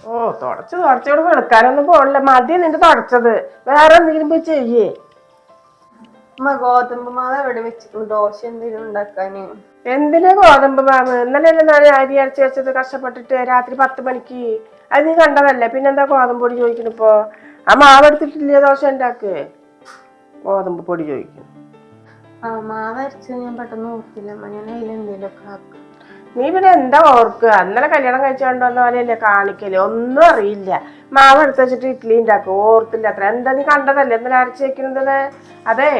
ഓ തുടച്ചോട് വെളുക്കാനൊന്നും പോണില്ല. മതി നിന്റെ തുടച്ചത്. വേറെ എന്തെങ്കിലും പോയി ചെയ്യേ. ഗോതമ്പ് മാവ് എവിടെ വെച്ചിട്ട് ദോശ എന്തെങ്കിലും ഉണ്ടാക്കാന്. എന്തിനാ ഗോതമ്പ് മാവ്? ഇന്നലെ ഞാൻ അരി അരച്ച് വെച്ചത് കഷ്ടപ്പെട്ടിട്ട് രാത്രി 10 മണിക്ക്. അത് നീ കണ്ടതല്ലേ? പിന്നെന്താ ഗോതമ്പ് പൊടി ചോദിക്കണിപ്പോ? ആ മാവ് എടുത്തിട്ടില്ലേ ദോശ ഉണ്ടാക്ക്? ഗോതമ്പ് പൊടി ചോദിക്കും. മാവ് അരച്ചത് ഞാൻ പെട്ടെന്ന് ഓർത്തില്ല. ഞാൻ അതിലെന്തേലൊക്കെ ആക്കും. നീ പിന്നെ എന്താ ഓർക്കുക? അന്നലെ കല്യാണം കഴിച്ചുകൊണ്ട് വന്ന പോലെയല്ലേ കാണിക്കല്? ഒന്നും അറിയില്ല. മാവ് എടുത്ത് വെച്ചിട്ട് ഇഡ്ഡലി ഉണ്ടാക്കും. ഓർത്തില്ല അത്ര. എന്താ നീ കണ്ടതല്ലേ ഇന്നലെ അരച്ച് വെക്കുന്നത്? അതെ,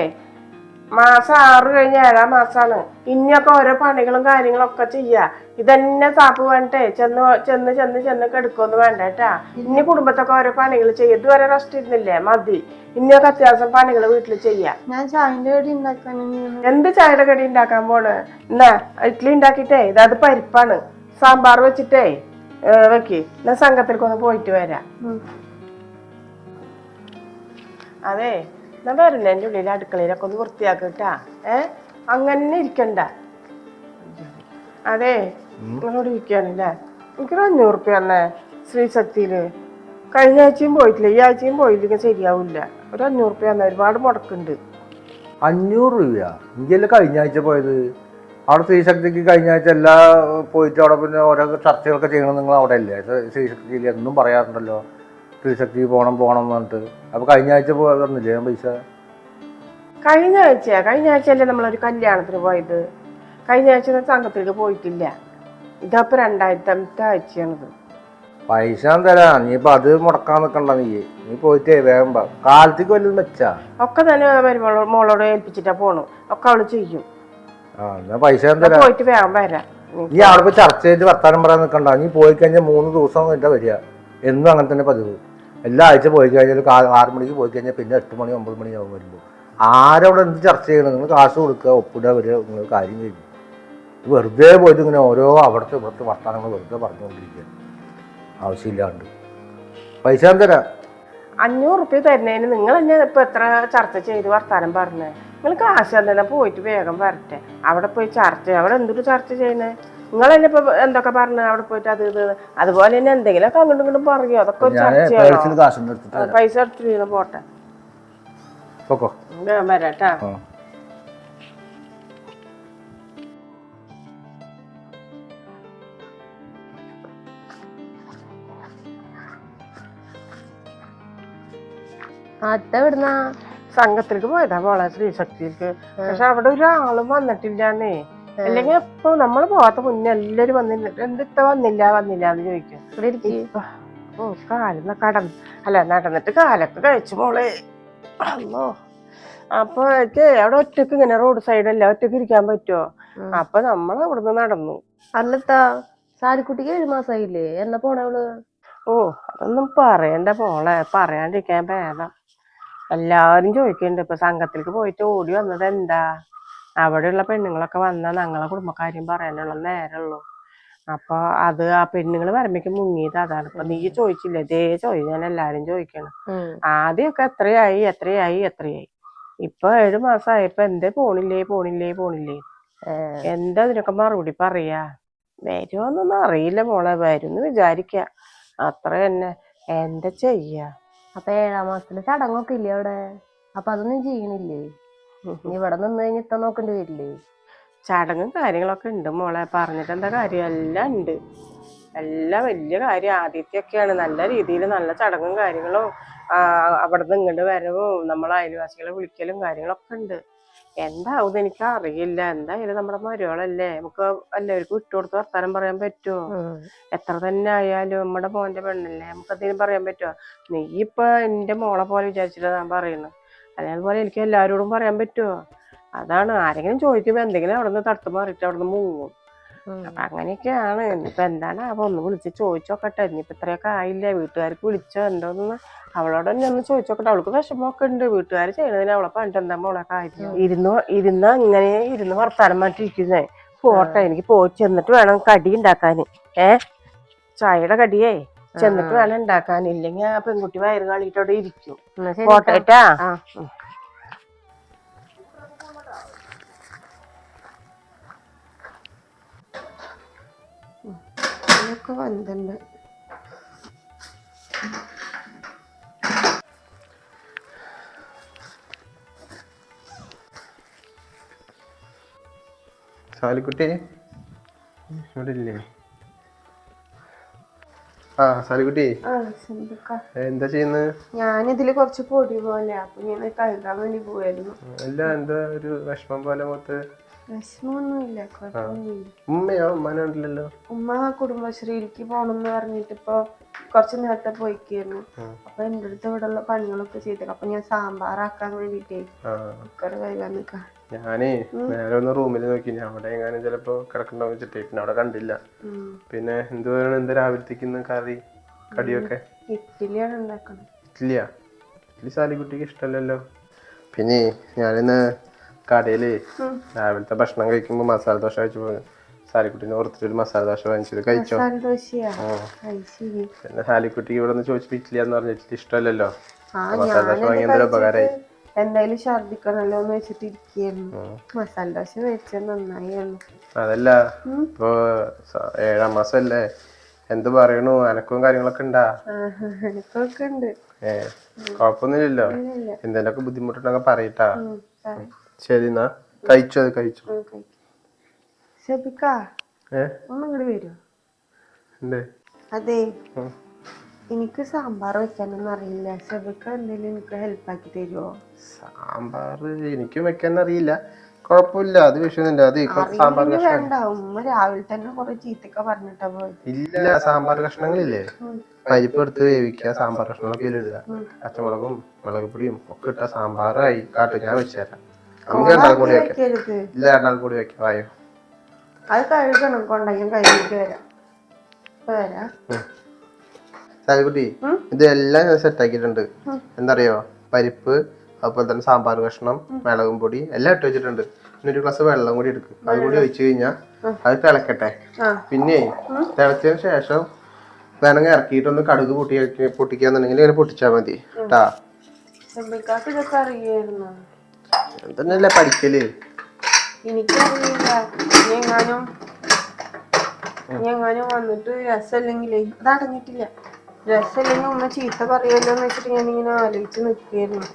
മാസം 6 കഴിഞ്ഞ് 7-ാം മാസാണ്. ഇനിയൊക്കെ ഓരോ പണികളും കാര്യങ്ങളും ഒക്കെ ചെയ്യാ. ഇതന്നെ സാപ്പ് വേണ്ടേ ചെന്ന് ചെന്ന് ചെന്ന് ചെന്ന് കെടുക്കൊന്നും വേണ്ട കേട്ടാ. ഇനി കുടുംബത്തൊക്കെ ഓരോ പണികൾ ചെയ്യും. ഇതുവരെ റെസ്റ്റ് ഇരുന്നില്ലേ? മതി. ഇനിയൊക്കെ അത്യാവശ്യം പണികൾ വീട്ടിൽ ചെയ്യാം. ഞാൻ ചായന്റെ കടി ഉണ്ടാക്കാൻ. എന്ത് ചായയുടെ കടി ഉണ്ടാക്കാൻ പോണ്? എന്നാ ഇഡ്ഡലി ഉണ്ടാക്കിട്ടേ ഇതത് പരിപ്പാണ്. സാമ്പാർ വെച്ചിട്ടേ വെക്ക്. എന്നാ സംഘത്തിലേക്കൊന്ന് പോയിട്ട് വരാം. അതെ, എന്നാ വരണേ എൻ്റെ ഉള്ളിൽ അടുക്കളയിലൊക്കെ ഒന്ന് വൃത്തിയാക്കിട്ടാ. അങ്ങനെ ഇരിക്കണ്ട. അതെ, നിങ്ങളോട് ഇരിക്കുകയാണല്ലേ? എനിക്കൊരു 500 റുപ്യ തന്നെ ശ്രീശക്തിയില്. കഴിഞ്ഞ ആഴ്ചയും പോയിട്ടില്ല, ഈ ആഴ്ചയും പോയില്ലെങ്കിൽ ശരിയാവില്ല. ഒരു 500 റുപ്യ തന്നെ. ഒരുപാട് മുടക്കുണ്ട്. 500 രൂപയാ? എനിക്കല്ലേ കഴിഞ്ഞ ആഴ്ച പോയത്. അവിടെ ശ്രീശക്തിക്ക് കഴിഞ്ഞ ആഴ്ച എല്ലാ പോയിട്ട് അവിടെ പിന്നെ ഓരോ ചർച്ചകളൊക്കെ ചെയ്യണം. നിങ്ങൾ അവിടെ അല്ലേ ശ്രീശക്തിയിൽ എന്നും പറയാറുണ്ടല്ലോ ശ്രീശക്തി പോകണം പോകണം എന്ന് പറഞ്ഞിട്ട്. അപ്പോൾ കഴിഞ്ഞ ആഴ്ച പോയിരുന്നില്ലേ പൈസ? കഴിഞ്ഞ ആഴ്ചയല്ലേ നമ്മളൊരു കല്യാണത്തിന് പോയത്. കഴിഞ്ഞ ആഴ്ച സംഘത്തിലേക്ക് പോയിട്ടില്ല. ഇതപ്പോൾ 2000-ാമത്തെ ആഴ്ചയാണിത്. പൈസ തരാം. നീ ഇപ്പം അത് മുടക്കാൻ നിൽക്കണ്ട. നീ പോയിട്ടേ വേഗം കാലത്തേക്ക് വല്ലതും വെച്ചാ ഒക്കെ തന്നെ മോളോട് ഏൽപ്പിച്ചിട്ടാ പോണു. ഒക്കെ അവള് ചെയ്യും. എന്നാ പൈസ തരാം. പോയിട്ട് വേഗം വരാം. നീ അവിടെ പോയി ചർച്ച ചെയ്ത് വർത്താനം പറയാൻ നിൽക്കണ്ട. നീ പോയി കഴിഞ്ഞാൽ 3 ദിവസം കഴിഞ്ഞാൽ വരിക. എന്നും അങ്ങനെ തന്നെ പതിവ്. എല്ലാ ആഴ്ച പോയി കഴിഞ്ഞാൽ 6 മണിക്ക് പോയി കഴിഞ്ഞാൽ പിന്നെ 8 മണി 9 മണിയാവും വരുമ്പോൾ. ആരവിടെ എന്ത് ചർച്ച ചെയ്യണം? നിങ്ങൾ കാശ് കൊടുക്കുക, ഒപ്പിടുക, വരിക, നിങ്ങൾ കാര്യം ചെയ്യും. വെറുതെ പോയിട്ട് ഇങ്ങനെ ഓരോ അവിടുത്തെ ഇവിടുത്തെ വർത്താനങ്ങൾ വെറുതെ പറഞ്ഞുകൊണ്ടിരിക്കുക ആവശ്യമില്ലാണ്ട്. പൈസ തരാം. 500 റുപ്യ തരുന്നതിന് നിങ്ങൾ തന്നെ ഇപ്പൊ എത്ര ചർച്ച ചെയ്ത് വർത്താനം പറഞ്ഞേ? നിങ്ങൾ കാശ് തന്നെ പോയിട്ട് വേഗം വരട്ടെ. അവിടെ പോയി ചർച്ച, അവിടെ എന്തൊരു ചർച്ച ചെയ്യണേ? നിങ്ങൾ തന്നെ ഇപ്പൊ എന്തൊക്കെ പറഞ്ഞു അവിടെ പോയിട്ട് അത് ഇത്. അതുപോലെ തന്നെ എന്തെങ്കിലുമൊക്കെ അങ്ങോട്ടും ഇങ്ങോട്ടും പറയോ? അതൊക്കെ ഒരു ചർച്ചയാണോ? പൈസ എടുത്തിട്ട് പോട്ടെ. വരാട്ടാ. എവിടുന്നാ? സംഘത്തിലേക്ക് പോയതാ മോളെ, ശ്രീശക്തിക്ക്. പക്ഷെ അവിടെ ഒരാളും വന്നിട്ടില്ലാന്നേ. അല്ലെങ്കിൽ ഇപ്പൊ നമ്മള് പോകാത്ത മുന്നേ എല്ലാരും വന്നില്ല. എന്തിത്ത വന്നില്ല എന്ന് ചോദിക്കും. നടന്നിട്ട് കാലൊക്കെ കഴിച്ചു മോളെ. അല്ലോ, അപ്പൊ അവിടെ ഒറ്റക്ക് ഇങ്ങനെ റോഡ് സൈഡല്ല, ഒറ്റക്ക് ഇരിക്കാൻ പറ്റുമോ? അപ്പൊ നമ്മൾ അവിടുന്ന് നടന്നു. അല്ലത്താ, സാരിക്കുട്ടിക്ക് 7 മാസായില്ലേ? എന്നാ പോണവള്? ഓ, അതൊന്നും പറയണ്ട മോളെ, പറയാണ്ടിരിക്കാൻ ഭേദം. എല്ലാവരും ചോദിക്കുന്നുണ്ട് ഇപ്പൊ സംഘത്തിലേക്ക് പോയിട്ട് ഓടി വന്നത് എന്താ? അവിടെയുള്ള പെണ്ണുങ്ങളൊക്കെ വന്നാൽ ഞങ്ങളെ കുടുംബക്കാര്യം പറയാനുള്ള നേരമുള്ളൂ. അപ്പൊ അത് ആ പെണ്ണുങ്ങൾ വരമ്പേക്ക് മുങ്ങിയത് അതാണ്. ഇപ്പൊ നീ ചോദിച്ചില്ലേ? ഇതേ ചോദിച്ചു ഞാൻ എല്ലാരും ചോദിക്കണം. ആദ്യമൊക്കെ എത്രയായി. ഇപ്പൊ 7 മാസമായപ്പോ എന്തേ പോണില്ലേ. എന്താ ഇതിനൊക്കെ മറുപടി പറയാ? വരുമോന്നൊന്നും അറിയില്ല മോളെ. വരുമെന്ന് വിചാരിക്ക, അത്ര തന്നെ. എന്താ ചെയ്യാ? അപ്പൊ 7-ാം മാസത്തില് ചടങ്ങൊക്കെ ഇല്ലേ അവിടെ? അപ്പൊ അതൊന്നും ചെയ്യണില്ലേ? ഇവിടെ നിന്ന് കഴിഞ്ഞ് ഇത്ത നോക്കേണ്ടി വരില്ലേ? ചടങ്ങും കാര്യങ്ങളൊക്കെ ഉണ്ട് മോളെ. പറഞ്ഞിട്ട് എന്താ കാര്യം? എല്ലാം ഉണ്ട്. എല്ലാം വലിയ കാര്യം. ആദ്യത്തെയൊക്കെയാണ് നല്ല രീതിയിൽ നല്ല ചടങ്ങും കാര്യങ്ങളും. അവിടുന്ന് ഇങ്ങോട്ട് വരവും നമ്മളെ അയൽവാസികളെ വിളിക്കലും കാര്യങ്ങളൊക്കെ ഉണ്ട്. എന്താവും എനിക്ക് അറിയില്ല. എന്തായാലും നമ്മുടെ മരുമകളല്ലേ, നമുക്ക് എല്ലാവർക്കും വിട്ടുകൊടുത്ത് വർത്താനം പറയാൻ പറ്റുമോ? എത്ര തന്നെ ആയാലും നമ്മുടെ മോന്റെ പെണ്ണല്ലേ, നമുക്ക് എന്തെങ്കിലും പറയാൻ പറ്റുമോ? നീ ഇപ്പൊ എന്റെ മോളെ പോലെ വിചാരിച്ചിട്ടാ ഞാൻ പറയുന്നത്. അതേപോലെ എനിക്ക് എല്ലാവരോടും പറയാൻ പറ്റുമോ? അതാണ്. ആരെങ്കിലും ചോദിക്കുമ്പോ എന്തെങ്കിലും അവിടെ നിന്ന് തട്ട് മാറിയിട്ട് അവിടെ നിന്ന് മുങ്ങും. അപ്പൊ അങ്ങനെയൊക്കെയാണ്. ഇനിയിപ്പൊ എന്താണ് അപ്പൊ ഒന്ന് വിളിച്ച് ചോദിച്ചോക്കട്ടെ. ഇനിയിപ്പൊ ഇത്രയൊക്കെ ആയില്ലേ, വീട്ടുകാർക്ക് വിളിച്ചോ എന്തോന്ന് അവളോട് തന്നെ ഒന്ന് ചോദിച്ചോക്കട്ടെ. അവൾക്ക് വിഷമമൊക്കെ ഉണ്ട്. വീട്ടുകാർ ചെയ്യണതിന് അവളെ പറഞ്ഞിട്ട് എന്താ മോളെ കാര്യം? ഇരുന്ന് വർത്താനം മാറ്റിരിക്കുന്നേ. പോട്ടെ, എനിക്ക് പോയി ചെന്നിട്ട് വേണം കടി ഉണ്ടാക്കാന്. ചായയുടെ കടിയേ ചെന്നിട്ട് വേണം ഉണ്ടാക്കാൻ. ഇല്ലെങ്കിൽ ആ പെൺകുട്ടി വയറ് കാളിയിട്ട് ഇരിക്കും. പോട്ടേട്ടാ. ഒക്കെ വന്നിട്ടുണ്ട്. സാലിക്കുട്ടി ഇവിടെ ഇല്ലേ? ആ സാലിക്കുട്ടി എന്താ ചെയ്യുന്നത്? ഞാനിതില് കുറച്ച് പൊടി പോലെ അപ്പൊ ഞാൻ കഴുകാൻ വേണ്ടി പോയായിരുന്നു. അല്ല എന്താ ഒരു വിഷമം പോലെ മൊത്ത്? വിഷമൊന്നുമില്ല, കുഴപ്പമൊന്നുമില്ല. ഉമ്മയോ? ഉമ്മാനുണ്ടല്ലോ. ഉമ്മ കുടുംബശ്രീയിലേക്ക് പോണം എന്ന് പറഞ്ഞിട്ട് ഇപ്പൊ കുറച്ച് നേരത്തെ പോയിക്കായിരുന്നു. അപ്പൊ എന്റെ അടുത്ത് ഇവിടെ ഉള്ള പണികളൊക്കെ ചെയ്തത്. അപ്പൊ ഞാൻ സാമ്പാറാക്കാൻ വേണ്ടിട്ടേ കുക്കർ കഴുകാൻ നിക്കാം. ഞാനേ നേരെ ഒന്ന് റൂമിൽ നോക്കി, ഞാൻ അവിടെ എങ്ങാനും ചിലപ്പോ കിടക്കണ്ടോ വെച്ചിട്ടേ പിന്നെ അവിടെ കണ്ടില്ല. പിന്നെ എന്താ രാവിലത്തേക്ക് കറി കടിയൊക്കെ? ഇഡ്ഡലിയാണ് ഉണ്ടാക്കണം. ഇഡ്ഡലിയാ? ഇഡ്ഡലി സാലിക്കുട്ടിക്ക് ഇഷ്ടമല്ലല്ലോ. പിന്നെ ഞാനിന്ന് കടയില് രാവിലത്തെ ഭക്ഷണം കഴിക്കുമ്പോ മസാല ദോശ കഴിച്ചു സാലിക്കുട്ടിനെ ഓർത്തിട്ടൊരു മസാല ദോശ വാങ്ങിച്ചത് കഴിച്ചോ? പിന്നെ സാലിക്കുട്ടിക്ക് ഇവിടെ നിന്ന് ചോദിച്ചപ്പോ ഇഡ്ഡലിയാന്ന് പറഞ്ഞ ഇഡ്ഡലി ഇഷ്ടമല്ലല്ലോ. മസാല ദോശ വാങ്ങിയ എന്തായാലും ഉപകാരമായി. എന്തായാലും ഛർദിക്കണല്ലോ എന്ന് വെച്ചിട്ട് ഇരിക്കുന്നു. മസാല ദോശ വെച്ചത് നന്നായി. അതല്ല ഇപ്പൊ 7ാം മാസല്ലേ, എന്ത് പറയണു? അനക്കവും കാര്യങ്ങളൊക്കെ ഉണ്ടാ? അനക്കൊക്കെ ഉണ്ട്. കൊഴപ്പൊന്നുമില്ലല്ലോ? എന്തെങ്കിലുമൊക്കെ ബുദ്ധിമുട്ടുണ്ടെങ്കിൽ പറയട്ടാ. ശരി എന്നാ കഴിച്ചോ? അത് കഴിച്ചു. ഒന്നിങ്ങോട്ട് വരുമോ? അതെ, എനിക്ക് സാമ്പാർ വെക്കാനൊന്നും അറിയില്ല. ഷെബിക്ക എന്തെങ്കിലും എനിക്ക് ഹെൽപ്പ് ആക്കി തരുമോ? സാമ്പാർ എനിക്കും വെക്കാൻ അറിയില്ല. കുഴപ്പമില്ല, അത് വിഷയമൊന്നുമില്ല. അത് സാമ്പാർ വേണ്ട, ഉമ്മ രാവിലെ തന്നെ കുറെ ചീത്തൊക്കെ പറഞ്ഞിട്ടാ പോയത്. ഇല്ല, സാമ്പാർ കഷ്ണങ്ങളില്ലേ, പരിപ്പ് എടുത്ത് വേവിക്കുക, സാമ്പാർ കഷ്ണങ്ങളൊക്കെ ഇടുക, പച്ചമുളകും മുളക് പൊടിയും ഒക്കെ ഇട്ട സാമ്പാറായി. കാട്ടു, ഞാൻ വെച്ചുതരാം. നമുക്ക് രണ്ടാൾ കൂടി വെക്കാം. ഇല്ല, രണ്ടാൾ കൂടി വെക്കാം. വായോ. അത് കഴുകണം, കൊണ്ടെങ്കിൽ കഴുകിട്ട് വരാം. സാലിക്കുട്ടി, ഇതെല്ലാം ഞാൻ സെറ്റ് ആക്കിയിട്ടുണ്ട്. എന്തറിയോ? പരിപ്പ്, അതുപോലെ തന്നെ സാമ്പാർ കഷ്ണം, മുളകും പൊടി എല്ലാം ഇട്ട് വെച്ചിട്ടുണ്ട്. പിന്നെ ഒരു ഗ്ലാസ് വെള്ളം കൂടി എടുക്കും. അത് കൂടി ഒഴിച്ചു കഴിഞ്ഞാൽ അത് തിളക്കട്ടെ. പിന്നെ തിളച്ചതിന് ശേഷം വേണമെങ്കിൽ ഇറക്കിയിട്ടൊന്ന് കടുക് പൊട്ടിക്കാന്നുണ്ടെങ്കിൽ ഇങ്ങനെ പൊട്ടിച്ചാൽ മതി കേട്ടാ. എന്തെന്നല്ലേ പഠിക്കല്? എനിക്കറിയില്ല. എങ്ങാനും വന്നിട്ട് രസമില്ലെങ്കിലേ, അത് അടങ്ങിയിട്ടില്ല, രസമില്ലെങ്കിൽ ഉമ്മ ചീത്ത പറയുമല്ലോ എന്ന് വെച്ചിട്ട് ഞാനിങ്ങനെ ആലോചിച്ച് നിൽക്കുകയായിരുന്നു.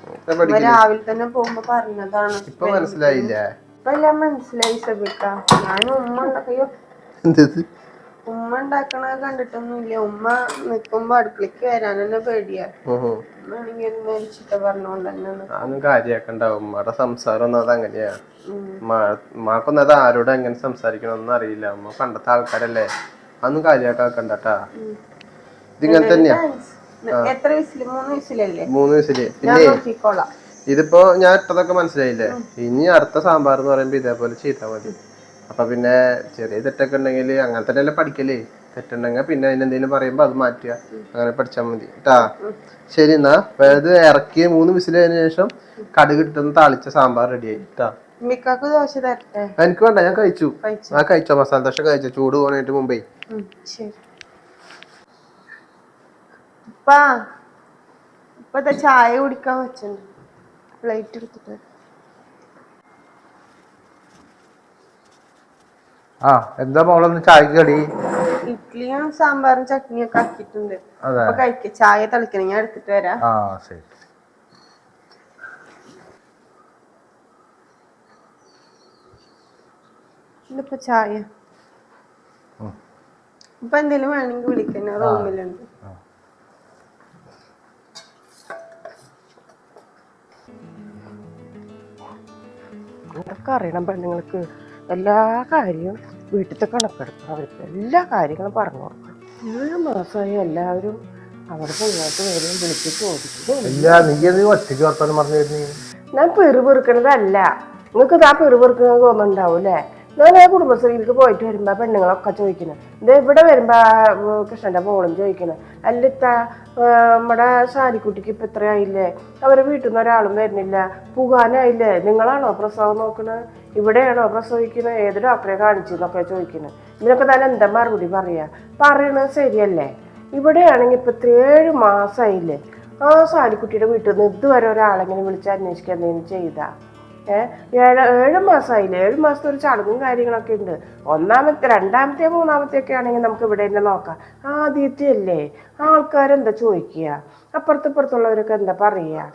രാവിലെ തന്നെ പോകുമ്പോ പറഞ്ഞതാണ്. ഇപ്പൊ മനസ്സിലായില്ല? ഇപ്പൊ എല്ലാം മനസ്സിലായി സബിക്ക. ഞാൻ ഉമ്മ ഉണ്ടാക്കണ കണ്ടിട്ടൊന്നുമില്ല. ഉമ്മ നിക്കുമ്പോ അടുക്കളക്ക് വരാൻ തന്നെ പേടിയാ. ചീത്ത പറഞ്ഞോണ്ട് തന്നെയാണ്. അതൊന്നും കാര്യാക്കണ്ടാവും. ഉമ്മയുടെ സംസാരം ഒന്നും അത് അങ്ങനെയാ. ഉമ്മാക്കൊന്നും അത് ആരോടും എങ്ങനെ സംസാരിക്കണമെന്നും അറിയില്ല. ഉമ്മ പണ്ടത്തെ ആൾക്കാരല്ലേ, അതൊന്നും കാര്യാക്കണ്ടാട്ടാ. ഇതിങ്ങനെ തന്നെയാ. എത്ര വിസില്? 3 വിസിലല്ലേ? 3 വിസില്. പിന്നെ ഇതിപ്പോ ഞാൻ ഇട്ടതൊക്കെ മനസ്സിലായില്ലേ? ഇനി അടുത്ത സാമ്പാർ എന്ന് പറയുമ്പോ ഇതേപോലെ ചെയ്താൽ മതി. അപ്പൊ പിന്നെ ചെറിയ തെറ്റൊക്കെ ഉണ്ടെങ്കിൽ അങ്ങനെ തന്നെയല്ലേ പഠിക്കല്. തെറ്റുണ്ടെങ്കിൽ പിന്നെ അതിനെന്തെങ്കിലും പറയുമ്പോ അത് മാറ്റുക, അങ്ങനെ പഠിച്ചാൽ മതി കേട്ടാ. ശരി എന്നാ. അതായത് ഇറക്കിയ 3 വിസിലതിന് ശേഷം കടുക് ഇട്ടൊന്ന് താളിച്ച സാമ്പാർ റെഡിയായി കേട്ടാ. എനിക്ക് വേണ്ട, ഞാൻ കഴിച്ചു. കഴിച്ചോ? മസാല ദോശ കഴിച്ചോ? ചൂട് പോകാനായിട്ട് മുമ്പേ. ഇപ്പത്തെ ചായ കുടിക്കാൻ വെച്ചിട്ടുണ്ട്. പ്ലേറ്റ് എടുത്തിട്ട്. എന്താ മോളൊന്ന് ചായക്ക് കടി? ഇഡ്ഡലിയും സാമ്പാറും ചട്നിയൊക്കെ ആക്കിയിട്ടുണ്ട്. അപ്പൊ കഴിക്ക. ചായ തിളക്കണം, ഞാൻ എടുത്തിട്ട് വരാം. ശരി. ഇതിപ്പോ ചായ. ഇപ്പൊ എന്തെങ്കിലും വേണമെങ്കിൽ വിളിക്കുന്ന റൂമിലുണ്ട്. ഇതൊക്കെ അറിയണം പെണ്ണുങ്ങൾക്ക്. എല്ലാ കാര്യവും വീട്ടിലത്തെ കണക്കെടുക്കണം. അവർക്ക് എല്ലാ കാര്യങ്ങളും പറഞ്ഞു കൊടുക്കണം. 7 മാസമായി എല്ലാവരും അവിടെ ഇങ്ങോട്ട് വരും, വിളിച്ച് ചോദിക്കും. ഒറ്റയ്ക്ക് വർത്താനം പറഞ്ഞു. ഞാൻ പെറുപെറുക്കണതല്ല. നിങ്ങൾക്ക് ആ പെറുപെറുക്കുന്നത് തോന്നുന്നുണ്ടാവൂല്ലേ? ഞാൻ ആ കുടുംബശ്രീയിലേക്ക് പോയിട്ട് വരുമ്പോ പെണ്ണുങ്ങളൊക്കെ ചോദിക്കുന്നത്, ഇത് ഇവിടെ വരുമ്പോ കൃഷ്ണന്റെ മോളും ചോദിക്കുന്നത്, അല്ലിത്ത നമ്മുടെ സാരിക്കുട്ടിക്ക് ഇപ്പൊ ഇത്രയായില്ലേ, അവരെ വീട്ടിൽ നിന്ന് ഒരാളും വരുന്നില്ല, പോകാനായില്ലേ, നിങ്ങളാണോ പ്രസവം നോക്കണത്, ഇവിടെയാണോ പ്രസവിക്കുന്നത്, ഏത് ഡോക്ടറെ കാണിച്ചെന്നൊക്കെ ചോദിക്കുന്നത്. ഇതിനൊക്കെ തന്നെ എന്താ മറുപടി പറയണത് ശരിയല്ലേ? ഇവിടെയാണെങ്കിൽ ഇപ്പൊ 7 മാസമായില്ലേ, ആ സാരിക്കുട്ടിയുടെ വീട്ടിൽ നിന്ന് ഇതുവരെ ഒരാളെങ്ങനെ വിളിച്ച് അന്വേഷിക്കുക എന്തെങ്കിലും ചെയ്താ? ഏഴ് മാസമായില്ലേ, 7 മാസത്തെ ഒരു ചടങ്ങും കാര്യങ്ങളൊക്കെ ഉണ്ട്. രണ്ടാമത്തെ മൂന്നാമത്തെ ഒക്കെ ആണെങ്കിൽ നമുക്ക് ഇവിടെ തന്നെ നോക്കാം. ആദ്യത്തെ അല്ലേ, ആൾക്കാരെന്താ ചോദിക്കുക, അപ്പുറത്തുള്ളവരൊക്കെ എന്താ പറയുക?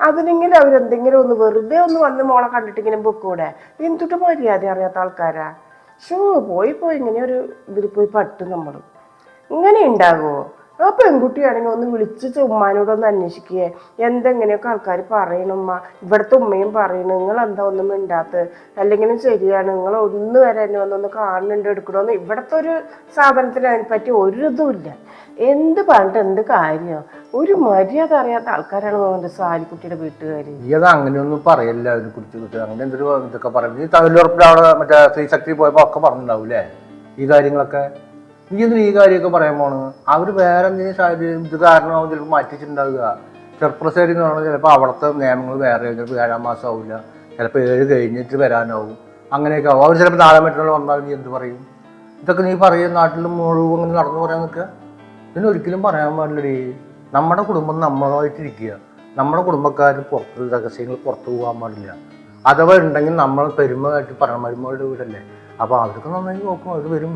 അതിനെങ്കിലും അവരെന്തെങ്കിലും ഒന്ന് വെറുതെ ഒന്ന് വന്ന് മോളെ കണ്ടിട്ടെങ്കിലും പൊക്കൂടെ? എന്തിട്ട് മര്യാദ അറിയാത്ത ആൾക്കാരാ. പോയി ഇങ്ങനെ ഒരു ഇതിൽ പോയി പറ്റും നമ്മൾ. ഇങ്ങനെ ഉണ്ടാകുമോ? ആ പെൺകുട്ടിയാണെങ്കിൽ ഒന്ന് വിളിച്ച് ഉമ്മാനോടൊന്ന് അന്വേഷിക്കുകയെ, എന്തെങ്ങനെയൊക്കെ ആൾക്കാർ പറയണം ഉമ്മ, ഇവിടുത്തെ ഉമ്മയും പറയണു, നിങ്ങൾ എന്താ ഒന്നും മിണ്ടാത്തത്, അല്ലെങ്കിലും ശരിയാണ്, നിങ്ങൾ ഒന്ന് വരെ എന്നെ വന്നൊന്ന് കാണുന്നുണ്ട് എടുക്കണമെന്ന്. ഇവിടുത്തെ ഒരു സാധനത്തിന് അതിനെപ്പറ്റി ഒരു ഇതുമില്ല. എന്ത് പറഞ്ഞിട്ട് എന്ത് കാര്യം? ഒരു മര്യാദ അറിയാത്ത ആൾക്കാരാണ് തോന്നുന്നത് സാലിക്കുട്ടിയുടെ വീട്ടുകാർ. അത് അങ്ങനെയൊന്നും പറയല്ല അതിനെ കുറിച്ച്. അങ്ങനെ എന്തൊരു ഇതൊക്കെ പറഞ്ഞു. ഈ തൊഴിലുറപ്പിൽ അവിടെ മറ്റേ സ്ത്രീശക്തി പോയപ്പോൾ ഒക്കെ പറഞ്ഞിട്ടുണ്ടാവൂലേ ഈ കാര്യങ്ങളൊക്കെ. നീ എന്തിനാ ഈ കാര്യമൊക്കെ പറയാൻ പോണ്? അവർ വേറെ എന്തെങ്കിലും ഇത് കാരണമാവും ചിലപ്പോൾ മാറ്റിച്ചിട്ടുണ്ടാവുക. ചെറുപ്പശ്ശേരി എന്ന് പറഞ്ഞാൽ ചിലപ്പോൾ അവിടുത്തെ നിയമങ്ങൾ വേറെ, ചിലപ്പോൾ 7 മാസം ആവില്ല, ചിലപ്പോൾ 7 കഴിഞ്ഞിട്ട് വരാനാവും, അങ്ങനെയൊക്കെ ആവും. അവർ ചിലപ്പോൾ 4 മറ്റുള്ള വന്നാൽ നീ എന്ത് പറയും? ഇതൊക്കെ നീ പറയും നാട്ടിൽ മുഴുവൻ ഇങ്ങനെ നടന്നു പറയാൻ നിൽക്കുക. ഇതിനൊരിക്കലും പറയാൻ പാടില്ലടി. നമ്മുടെ കുടുംബം നമ്മളായിട്ടിരിക്കുക. നമ്മുടെ കുടുംബക്കാർ പുറത്ത് രഹസ്യങ്ങൾ പുറത്തു പോകാൻ പാടില്ല. അഥവാ ഉണ്ടെങ്കിൽ നമ്മൾ പെരുമയായിട്ട് പറയണം. മരുമകളുടെ വീടല്ലേ, അപ്പോൾ അവർക്ക് നന്നായി നോക്കും. അവർ വരും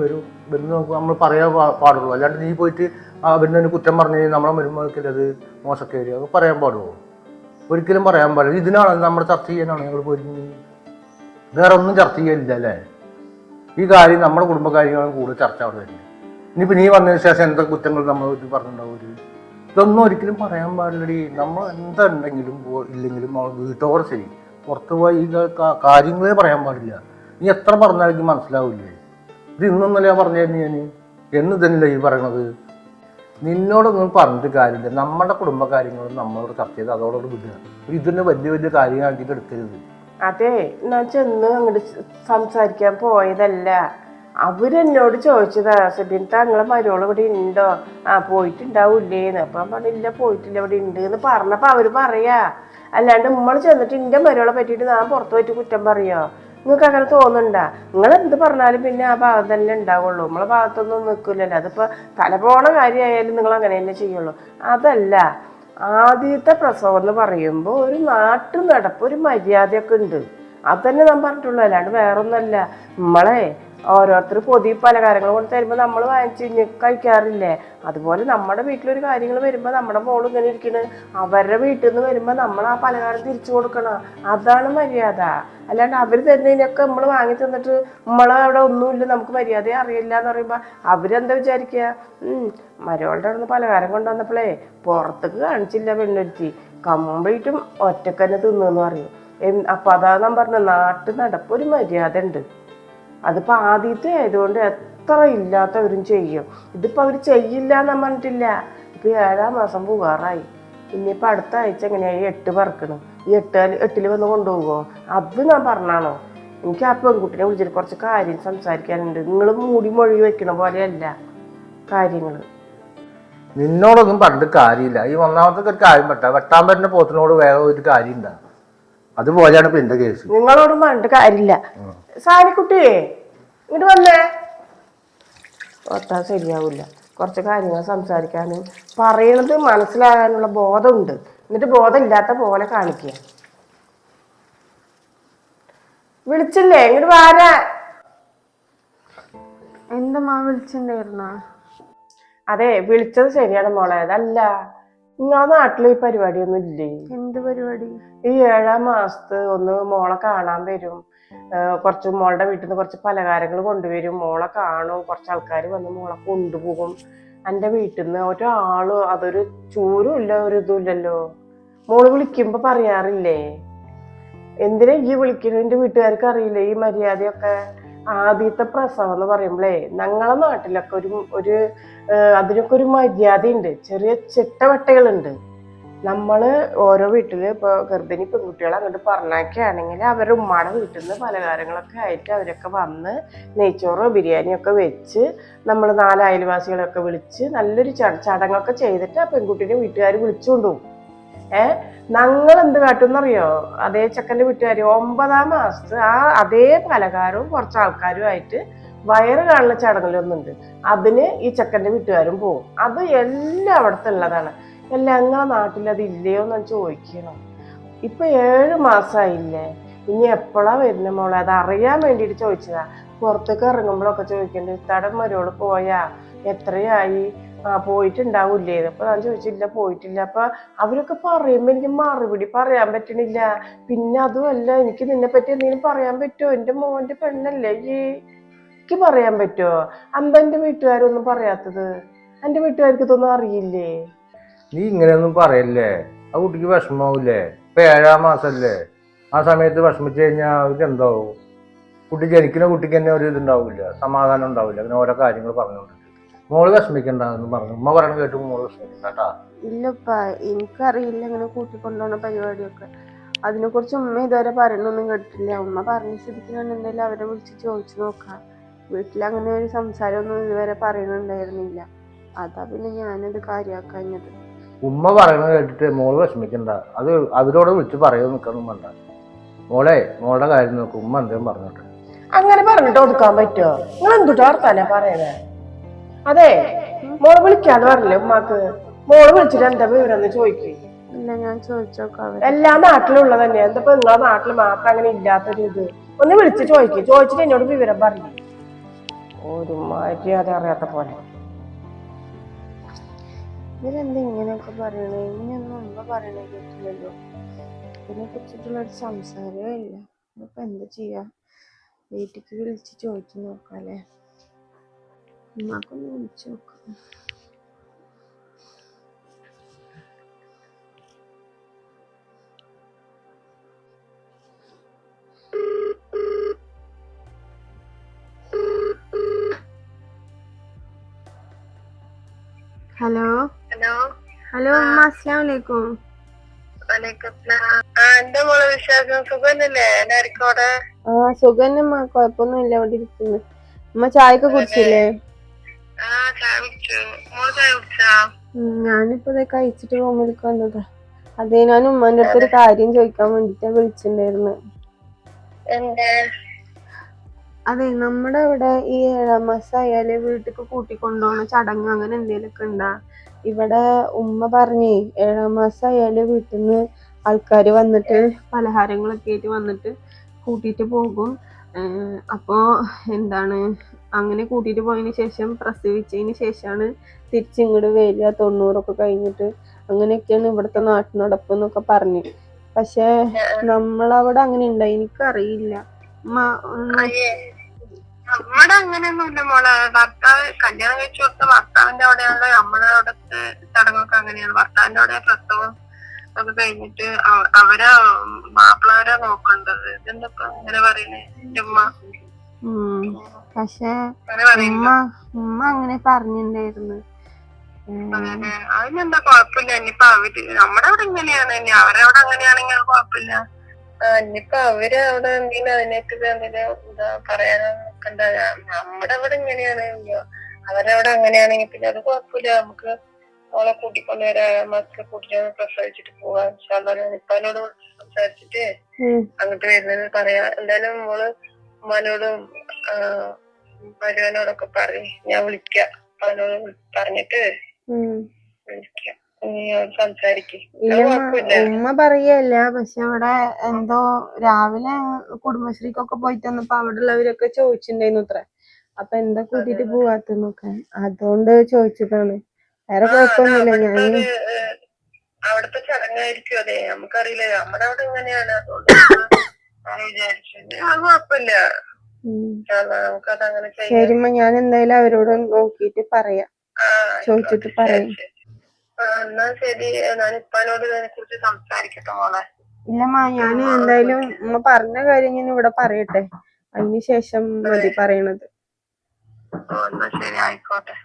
നോക്കും, നമ്മൾ പറയാൻ പാടുള്ളൂ. അല്ലാണ്ട് നീ പോയിട്ട് അവരുടെ കുറ്റം പറഞ്ഞു കഴിഞ്ഞാൽ നമ്മളെ മരുമകൾക്കില്ല അത് മോശക്കേരി, അത് പറയാൻ പാടുമോ? ഒരിക്കലും പറയാൻ പാടില്ല. ഇതിനാണ് നമ്മൾ ചർച്ച ചെയ്യാനാണ് ഞങ്ങൾ പോയിരുന്നത്. വേറെ ഒന്നും ചർച്ച ചെയ്യാനില്ല അല്ലേ? ഈ കാര്യം നമ്മുടെ കുടുംബകാര്യങ്ങളും കൂടുതൽ ചർച്ച അവിടെ വരുന്നത്. ഇനിയിപ്പോൾ നീ വന്നതിന് ശേഷം എന്തൊക്കെ കുറ്റങ്ങൾ നമ്മൾ പറഞ്ഞിട്ടുണ്ടാവും. ഇതൊന്നും ഒരിക്കലും പറയാൻ പാടില്ലടി. നമ്മൾ എന്തുണ്ടെങ്കിലും ഇല്ലെങ്കിലും നമ്മൾ വീട്ടോടെ ശരി പുറത്തു പോയി ഈ കാര്യങ്ങളേ പറയാൻ പാടില്ല. നീ എത്ര പറഞ്ഞാലും എനിക്ക് മനസ്സിലാവില്ലേ? ഇത് ഇന്നൊന്നല്ല പറഞ്ഞായിരുന്നു ഞാൻ, എന്ന് തന്നെയല്ലേ ഈ പറയണത്. നിന്നോടൊന്നും പറഞ്ഞിട്ട് കാര്യമില്ല. നമ്മുടെ കുടുംബകാര്യങ്ങളും നമ്മളോട് ചർച്ച ചെയ്ത് അതോടൊപ്പം വിടുക. ഇതിന് വലിയ കാര്യമാക്കിയിട്ട് എടുക്കരുത്. അതെ, ഞാൻ ചെന്ന് അങ്ങോട്ട് സംസാരിക്കാൻ പോയതല്ല. അവരെന്നോട് ചോദിച്ചതാ, സെബിൻ താങ്കളെ മരുമോൾ ഇവിടെ ഉണ്ടോ? പോയിട്ടുണ്ടാവൂല്ലേന്ന്. അപ്പം ഞാൻ പറഞ്ഞില്ല, പോയിട്ടില്ല, ഇവിടെ ഉണ്ട് എന്ന് പറഞ്ഞപ്പോൾ അവർ പറയാ. അല്ലാണ്ട് നമ്മൾ ചെന്നിട്ട് എൻ്റെ മരുമോളെ പറ്റിയിട്ട് ഞാൻ പുറത്ത് പോയിട്ട് കുറ്റം പറയോ? നിങ്ങൾക്ക് അങ്ങനെ തോന്നുന്നുണ്ടാ? നിങ്ങൾ എന്ത് പറഞ്ഞാലും പിന്നെ ആ ഭാഗത്ത് തന്നെ ഉണ്ടാവുള്ളൂ. നമ്മളെ ഭാഗത്തൊന്നും നിൽക്കില്ലല്ലോ. അതിപ്പോൾ തലപോണ കാര്യമായാലും നിങ്ങൾ അങ്ങനെ തന്നെ ചെയ്യുള്ളൂ. അതല്ല, ആദ്യത്തെ പ്രസവം എന്ന് പറയുമ്പോൾ ഒരു നാട്ടു നടപ്പ്, ഒരു മര്യാദയൊക്കെ ഉണ്ട്. അതന്നെ ഞാൻ പറഞ്ഞിട്ടുള്ളൂ. അല്ലാണ്ട് വേറൊന്നുമല്ല. നമ്മളെ ഓരോരുത്തർ പൊതി പലഹാരങ്ങൾ കൊണ്ട് തരുമ്പോൾ നമ്മൾ വാങ്ങിച്ച് കഴിക്കാറില്ലേ? അതുപോലെ നമ്മുടെ വീട്ടിലൊരു കാര്യങ്ങൾ വരുമ്പോൾ നമ്മുടെ മോള് ഇങ്ങനെ ഇരിക്കണ്, അവരുടെ വീട്ടിൽ നിന്ന് വരുമ്പോൾ നമ്മൾ ആ പലഹാരം തിരിച്ചു കൊടുക്കണം. അതാണ് മര്യാദ. അല്ലാണ്ട് അവർ തരുന്നതിനൊക്കെ നമ്മൾ വാങ്ങി തന്നിട്ട് നമ്മളെ അവിടെ ഒന്നുമില്ല, നമുക്ക് മര്യാദ അറിയില്ല എന്ന് പറയുമ്പോൾ അവരെന്താ വിചാരിക്കുക? മരോളുടെ അവിടെ നിന്ന് പലഹാരം കൊണ്ടുവന്നപ്പോഴേ പുറത്തേക്ക് കാണിച്ചില്ല പെണ്ണൊരുത്തി, കംപ്ലീറ്റും ഒറ്റക്കന്നെ തിന്നെന്ന് പറയും. അപ്പം അതാ ഞാൻ പറഞ്ഞ നാട്ടു നടപ്പ്, ഒരു മര്യാദ ഉണ്ട്. അതിപ്പോൾ ആദ്യത്തെ ആയതുകൊണ്ട് എത്ര ഇല്ലാത്തവരും ചെയ്യും. ഇതിപ്പോൾ അവർ ചെയ്യില്ല എന്ന് പറഞ്ഞിട്ടില്ല. ഇപ്പോൾ 7-ാം മാസം പോകാറായി. ഇനിയിപ്പോൾ അടുത്ത ആഴ്ച എങ്ങനെയായി 8 പറക്കണം. ഈ 8-ൽ വന്ന് കൊണ്ടുപോകുമോ? അത് ഞാൻ പറഞ്ഞാണോ? എനിക്ക് ആ പെൺകുട്ടിനെ വിളിച്ചിട്ട് കുറച്ച് കാര്യം സംസാരിക്കാനുണ്ട്. നിങ്ങൾ മൂടി മൊഴി വെക്കണ പോലെയല്ല കാര്യങ്ങൾ. നിന്നോടൊന്നും പറഞ്ഞിട്ട് കാര്യമില്ല. ഈ ഒന്നാമത്തെ ഒരു കാര്യം വെട്ടാൻ പറ്റുന്ന പോത്തിനോട് വേറെ ഒരു കാര്യം ഉണ്ടാകും. അതുപോലെയാണ് ഇപ്പൊ എന്റെ കേസ്. നിങ്ങളോടും പറഞ്ഞിട്ട് കാര്യമില്ല. സാരിക്കുട്ടിയെ ഇങ്ങോട്ട് വന്നേ. ഒത്താ ശരിയാവില്ല. കുറച്ച് കാര്യങ്ങൾ സംസാരിക്കാനും പറയണത് മനസ്സിലാകാനുള്ള ബോധമുണ്ട്. എന്നിട്ട് ബോധമില്ലാത്ത പോലെ കാണിക്കുക. വിളിച്ചില്ലേ? ഇങ്ങോട്ട് വാരാ. എന്താ മാ വിളിച്ചിട്ടുണ്ടായിരുന്ന? അതെ, വിളിച്ചത് ശരിയാണ് മോളെ. അതല്ല, നിങ്ങളെ നാട്ടിൽ ഈ പരിപാടിയൊന്നും ഇല്ലേ? എന്ത് പരിപാടി? ഈ 7-ാം മാസത്ത് ഒന്ന് മോളെ കാണാൻ വരും. കുറച്ച് മോളുടെ വീട്ടിൽ നിന്ന് കുറച്ച് പലഹാരങ്ങൾ കൊണ്ടുവരും. മോളെ കാണും. കുറച്ച് ആൾക്കാർ വന്ന് മോളെ കൊണ്ടുപോകും. എൻ്റെ വീട്ടിൽ നിന്ന് ഒരാള് അതൊരു ചൂരും ഇല്ല, ഒരു ഇതും ഇല്ലല്ലോ. മോള് വിളിക്കുമ്പോ പറയാറില്ലേ? എന്തിനാ ഈ വിളിക്കുന്നത്? എൻ്റെ വീട്ടുകാർക്ക് അറിയില്ലേ ഈ മര്യാദയൊക്കെ? ആദ്യത്തെ പ്രസവം എന്ന് പറയുമ്പോഴേ ഞങ്ങളെ നാട്ടിലൊക്കെ ഒരു അതിനൊക്കെ ഒരു മര്യാദയുണ്ട്. ചെറിയ ചിട്ടവട്ടകളുണ്ട്. നമ്മൾ ഓരോ വീട്ടിൽ ഇപ്പോൾ ഗർഭിണി പെൺകുട്ടികളെ അങ്ങോട്ട് പറഞ്ഞാക്കുകയാണെങ്കിൽ അവരുടെ ഉമ്മാടെ വീട്ടിൽ നിന്ന് പലഹാരങ്ങളൊക്കെ ആയിട്ട് അവരൊക്കെ വന്ന് നെയ്ച്ചോറോ ബിരിയാണിയൊക്കെ വെച്ച് നമ്മൾ 4 അയൽവാസികളൊക്കെ വിളിച്ച് നല്ലൊരു ചടങ്ങൊക്കെ ചെയ്തിട്ട് ആ പെൺകുട്ടീനെ വീട്ടുകാർ വിളിച്ചുകൊണ്ടുപോകും. ഞങ്ങൾ എന്ത് കാട്ടുമെന്നറിയോ? അതേ ചെക്കൻ്റെ വീട്ടുകാർ 9-ാം മാസത്ത് അതേ പലഹാരവും കുറച്ച് ആൾക്കാരും ആയിട്ട് വയറ് കാണുന്ന ചടങ്ങിലൊന്നുണ്ട്. അതിന് ഈ ചെക്കൻ്റെ വീട്ടുകാരും പോകും. അത് എല്ലാം അവിടുത്തെ ഉള്ളതാണ്. എല്ലാം ഞങ്ങളെ നാട്ടിൽ അത് ഇല്ലയോ എന്ന് ചോദിക്കണം. ഇപ്പൊ 7 മാസമായില്ലേ? ഇനി എപ്പോഴാ വരുന്ന മോളെ അത് അറിയാൻ വേണ്ടിയിട്ട് ചോദിച്ചതാ. പുറത്തേക്ക് ഇറങ്ങുമ്പോഴൊക്കെ ചോദിക്കണ്ടേ ഇത്താടെ മരോള് പോയാ, എത്രയായി, പോയിട്ടുണ്ടാവൂലേ? അപ്പൊ ഞാൻ ചോദിച്ചില്ല, പോയിട്ടില്ല. അപ്പൊ അവരൊക്കെ പറയുമ്പോ എനിക്ക് മറുപടി പറയാൻ പറ്റണില്ല. പിന്നെ അതുമല്ല, എനിക്ക് നിന്നെ പറ്റി എന്തെങ്കിലും പറയാൻ പറ്റുമോ? എന്റെ മോന്റെ പെണ്ണല്ലേ ഈ, എനിക്ക് പറയാൻ പറ്റുമോ? എന്റെ വീട്ടുകാരൊന്നും പറയാത്തത്? എന്റെ വീട്ടുകാർക്ക് ഇതൊന്നും അറിയില്ലേ? നീ ഇങ്ങനെയൊന്നും പറയല്ലേ, ആ കുട്ടിക്ക് വിഷമാവൂലേ? ഇപ്പൊ 7-ാം മാസല്ലേ, ആ സമയത്ത് വിഷമിച്ചു കഴിഞ്ഞാൽ അവർക്ക് എന്താവും? കുട്ടി ജനിക്കുന്ന കുട്ടിക്ക് തന്നെ ഒരു ഇതുണ്ടാവില്ല, സമാധാനം ഉണ്ടാവില്ല. അങ്ങനെ ഓരോ കാര്യങ്ങൾ പറഞ്ഞുകൊണ്ടിട്ട് മോള് വിഷമിക്കണ്ട എന്ന് പറഞ്ഞു. ഉമ്മ പറയണ കേട്ട് മോള് വിഷമിക്കണ്ട കേട്ടാ. ഇല്ലപ്പ, എനിക്കറിയില്ല ഇങ്ങനെ കൂട്ടിക്കൊണ്ടുപോണ പരിപാടിയൊക്കെ. അതിനെ കുറിച്ച് ഉമ്മ ഇതുവരെ പറയണൊന്നും കേട്ടിട്ടില്ല. ഉമ്മ പറഞ്ഞ സ്ഥിതിക്ക് ഞാൻ എന്തായാലും അവരെ വിളിച്ച് ചോദിച്ചു നോക്കാം. വീട്ടിലങ്ങനെ ഒരു സംസാരമൊന്നും ഇതുവരെ പറയണുണ്ടായിരുന്നില്ല. അതാ പിന്നെ ഞാനത് കാര്യമാക്കാഞ്ഞത്. ഉമ്മ പറയണത് കേട്ടിട്ട് മോള് വിഷമിക്കണ്ട. അത് അവരോട് വിളിച്ച് പറയുക നിൽക്കണം വേണ്ട. മോളുടെ കാര്യം നോക്കും, ഉമ്മ എന്തേലും പറഞ്ഞോട്ടെ. അങ്ങനെ പറഞ്ഞിട്ട് ഒതുക്കാൻ പറ്റുമോ? നിങ്ങൾ എന്തുട്ടാ വർത്താനാ പറയണേ? അതെ, മോള് വിളിക്കാന്ന് പറഞ്ഞില്ലേ ഉമ്മാക്ക്? മോള് വിളിച്ചിട്ട് എന്താ വിവരം ചോദിക്കും. ഇല്ല, ഞാൻ ചോദിച്ചോക്കാം. എല്ലാ നാട്ടിലുള്ളത് തന്നെ. എന്താ നിങ്ങളെ നാട്ടിൽ മാത്രം അങ്ങനെ ഇല്ലാത്തൊരു ഇത്? ഒന്ന് വിളിച്ച് ചോദിക്കും. ചോദിച്ചിട്ട് എന്നോട് വിവരം പറഞ്ഞു. ഒരു മര്യാദ അറിയാത്ത പോലെ. ഇവരെന്താ ഇങ്ങനെയൊക്കെ പറയണേ? ഇങ്ങനെയൊന്നും ഉമ്മ പറയണേ കേട്ടില്ലല്ലോ. ഇതിനെ കുറിച്ചിട്ടുള്ളൊരു സംസാരമേ ഇല്ല. ഇപ്പൊ എന്താ ചെയ്യാ? വീട്ടിലേക്ക് വിളിച്ച് ചോദിച്ചു നോക്കാല്ലേ? ഉമ്മാക്കൊന്ന് വിളിച്ചു നോക്കാം. ഹലോ ഹലോ ഉമ്മ, അസ്സലാമു അലൈക്കും. എന്റെ മോളെ വിശേഷം സുഖന്നല്ലേ? സുഖന്നമ്മ, കൊഴപ്പൊന്നുമില്ല. ഇവിടെ ഇരിക്കുന്നു. ഉമ്മ ചായയൊക്കെ കുടിച്ചില്ലേ? ഞാനിപ്പോ കഴിച്ചിട്ട് റൂമിലേക്ക് വന്നതാ. അതെ, ഞാൻ ഉമ്മാന്റെ അടുത്തൊരു കാര്യം ചോദിക്കാൻ വേണ്ടിട്ടാ വിളിച്ചിട്ടുണ്ടായിരുന്നു. അതെ, നമ്മുടെ ഇവിടെ ഈ 7-ാം മാസം ആയാല് വീട്ടിക്ക് കൂട്ടിക്കൊണ്ടുപോണ ചടങ്ങ് അങ്ങനെ എന്തേലൊക്കെ ഉണ്ടാ? ഇവിടെ ഉമ്മ പറഞ്ഞേ 7-ാം മാസം ആയാല് വീട്ടിൽ നിന്ന് ആൾക്കാര് വന്നിട്ട് പലഹാരങ്ങളൊക്കെ ആയിട്ട് വന്നിട്ട് കൂട്ടിയിട്ട് പോകും. അപ്പോ എന്താണ്, അങ്ങനെ കൂട്ടിയിട്ട് പോയതിന് ശേഷം പ്രസവിച്ചതിന് ശേഷമാണ് തിരിച്ചിങ്ങോട്ട് വരിക, 90 കഴിഞ്ഞിട്ട്. അങ്ങനെയൊക്കെയാണ് ഇവിടുത്തെ നാട്ടു നടപ്പ് എന്നൊക്കെ പറഞ്ഞു. പക്ഷെ നമ്മളവിടെ അങ്ങനെ ഉണ്ടായി എനിക്കറിയില്ല. നമ്മുടെ അങ്ങനെയൊന്നുമില്ല മോളെ. ഭർത്താവ് കല്യാണം കഴിച്ചു കൊടുത്ത ഭർത്താവിന്റെ അവിടെയാണല്ലോ നമ്മളെ അവിടുത്തെ ചടങ്ങൊക്കെ അങ്ങനെയാണ്. ഭർത്താവിന്റെ അവിടെ പ്രസവം ഒക്കെ കഴിഞ്ഞിട്ട് അവരെ മാപ്പിളവരെ നോക്കേണ്ടത്. ഇതെന്താ അങ്ങനെ പറയുന്നേ എന്റെ ഉമ്മ? പക്ഷെ ഉമ്മ അങ്ങനെ പറഞ്ഞിട്ടുണ്ടായിരുന്നു. അതിനെന്താ കുഴപ്പമില്ല. ഇനിയിപ്പൊ അവര് നമ്മുടെ അവിടെ ഇങ്ങനെയാണ്, ഇനി അവരവിടെ അങ്ങനെയാണെങ്കിൽ കുഴപ്പമില്ല. ഇനിയിപ്പൊ അവര് അവിടെ എന്തെങ്കിലും അതിനേക്ക് എന്തെങ്കിലും എന്താ പറയാനോ നിക്കണ്ട. നമ്മുടെ അവിടെ ഇങ്ങനെയാണ്, അവരവിടെ അങ്ങനെയാണെങ്കിൽ പിന്നെ അത് കുഴപ്പമില്ല. നമുക്ക് മോളെ കൂട്ടിക്കൊണ്ടുവരാ, മക്കളെ കൂട്ടിട്ട് പ്രസവിച്ചിട്ട് പോവാം. ഞാനിപ്പാനോട് സംസാരിച്ചിട്ട് അങ്ങോട്ട് വരുന്നത് പറയാ. എന്തായാലും മോള് ഉമ്മാനോടും മരുവനോടൊക്കെ പറയും. ഞാൻ വിളിക്കാം, അവനോട് പറഞ്ഞിട്ട് വിളിക്കാം. ഉമ്മ പറയല്ല. പക്ഷെ ഇവിടെ എന്തോ രാവിലെ കുടുംബശ്രീക്കൊക്കെ പോയിട്ട് വന്നപ്പോ അവിടെ ഉള്ളവരൊക്കെ ചോദിച്ചിട്ടുണ്ടായിരുന്നു അത്ര. അപ്പൊ എന്താ കൂട്ടിട്ട് പോവാത്തെന്നൊക്കെ, അതുകൊണ്ട് ചോദിച്ചതാണ്. വേറെ കുഴപ്പമൊന്നുമില്ല. ഞാൻ അവിടുത്തെ ചടങ്ങായിരിക്കും. അതെ, നമുക്കറിയില്ല. നമ്മുടെ അവിടെ ഇങ്ങനെയാണ്. അതുകൊണ്ട് വിചാരിച്ചു അത് കുഴപ്പമില്ല. നമുക്കതങ്ങനെ ചെയ്യാം. ശരിമ്മ, ഞാൻ എന്തായാലും അവരോട് നോക്കിയിട്ട് പറയാം, ചോദിച്ചിട്ട് പറയാം. എന്നാ ശരി, ഞാൻ ഇപ്പാനോട് ഇതിനെ കുറിച്ച് സംസാരിക്കട്ടെ മോളെ. ഇല്ലമ്മ, ഞാൻ എന്തായാലും ഉമ്മ പറഞ്ഞ കാര്യം ഞാൻ ഇവിടെ പറയട്ടെ, അതിന് ശേഷം മതി പറയണത്. ശരി, ആയിക്കോട്ടെ.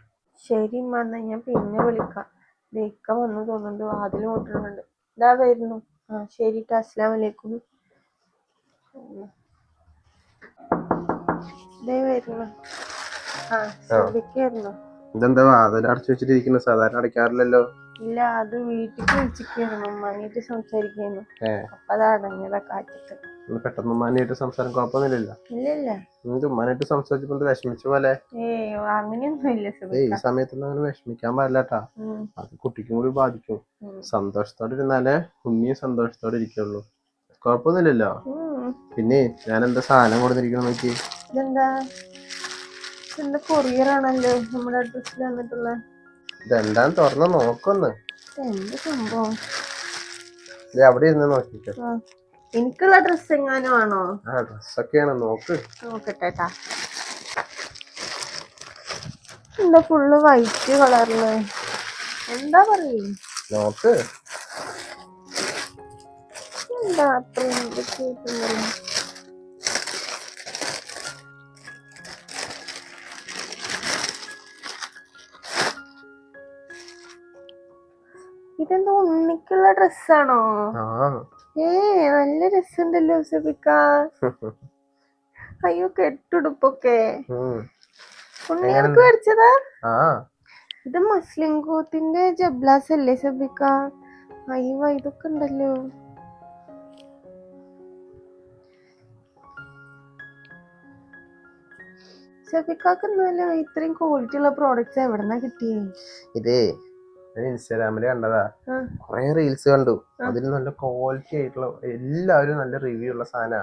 ശരി ഉമ്മ, എന്നാ ഞാൻ പിന്നെ വിളിക്കാം. ഇക്ക വന്നു തോന്നുന്നുണ്ട്, വാതിൽ മുട്ടുന്നുണ്ട്. ഇതാ വരുന്നു. ശരി, അസ്സലാമു അലൈക്കും. ഇതേ വരുന്നു. ശ്രദ്ധിക്കായിരുന്നു. ഇതെന്താ വാതിൽ അടച്ചു വെച്ചിട്ടിരിക്കുന്ന? സാധാരണ അടയ്ക്കാറില്ലല്ലോ. ഇല്ല, അത് വീട്ടിൽ വിളിച്ചിരിക്കുന്നു. ഉമ്മാനായിട്ട് സംസാരിക്കുന്നു. അപ്പൊ അത് അടഞ്ഞതാ കാറ്റത്ത്. പെട്ടെന്ന് ഉമ്മാനായിട്ട് സംസാരം കുഴപ്പമൊന്നുമില്ലല്ലോ. ഇല്ല, ഉമ്മാനായിട്ട് സംസാരിച്ചപ്പോ വിഷമിച്ച പോലെ. അങ്ങനെയൊന്നും ഇല്ല. ഈ സമയത്തൊന്നും അങ്ങനെ വിഷമിക്കാൻ പാടില്ലാട്ടാ. അത് കുട്ടിക്കും കൂടി ബാധിക്കും. സന്തോഷത്തോടെ ഇരുന്നാലേ ഉണ്ണിയും സന്തോഷത്തോടെ ഇരിക്കുള്ളൂ. കുഴപ്പമൊന്നുമില്ലല്ലോ. പിന്നെ ഞാൻ എന്താ സാധനം കൊടുത്തിരിക്കണം നോക്കി. ഇതെന്താ കൊറിയർ ആണല്ലോ നമ്മുടെ അഡ്രസ്സിൽ വന്നിട്ടുള്ള. ഇതെന്താന്ന് തുറന്ന് നോക്കൊന്ന്. എന്ത് സംഭവം? ഇത് അവിടെ ഇരുന്ന് നോക്കിക്കോ. എനിക്കുള്ള ഡ്രസ് എങ്ങാനും ആണോ? ആ ഡ്രസ്സൊക്കെയാണ്, നോക്ക്. നോക്കട്ടെ. എന്താ ഫുള്ള് വൈറ്റ് കളറില്? എന്താ പറയൂ, നോക്ക്. എന്താ അത്രയും കേട്ടുന്നത്? ഇതെന്താ ഉണ്ണിക്കുള്ള ഡ്രസ്സാണോ? ആ നല്ല രസമുണ്ടല്ലോ സബിക്ക. അയ്യോ, കെട്ടുടുപ്പൊക്കെ ഉണ്ണികൾക്ക് മേടിച്ചതാ. ആ ഇത് മുസ്ലിം കോത്തിന്റെ ജബ്ലാസ് അല്ലേ സബിക്ക? അയ്യോ, ഇതൊക്കെ ഉണ്ടല്ലോ. സബിക്കാക്ക് എന്നാലും ഇത്രയും ക്വാളിറ്റി ഉള്ള പ്രോഡക്റ്റ്സ് എവിടെന്നാ കിട്ടിയേ? ഇതേ ഞാൻ ഇൻസ്റ്റാഗ്രാമില് കണ്ടതാ. കൊറേ റീൽസ് കണ്ടു. അതിൽ നല്ല ക്വാളിറ്റി ആയിട്ടുള്ള, എല്ലാവരും നല്ല റിവ്യൂ ഉള്ള സാധന.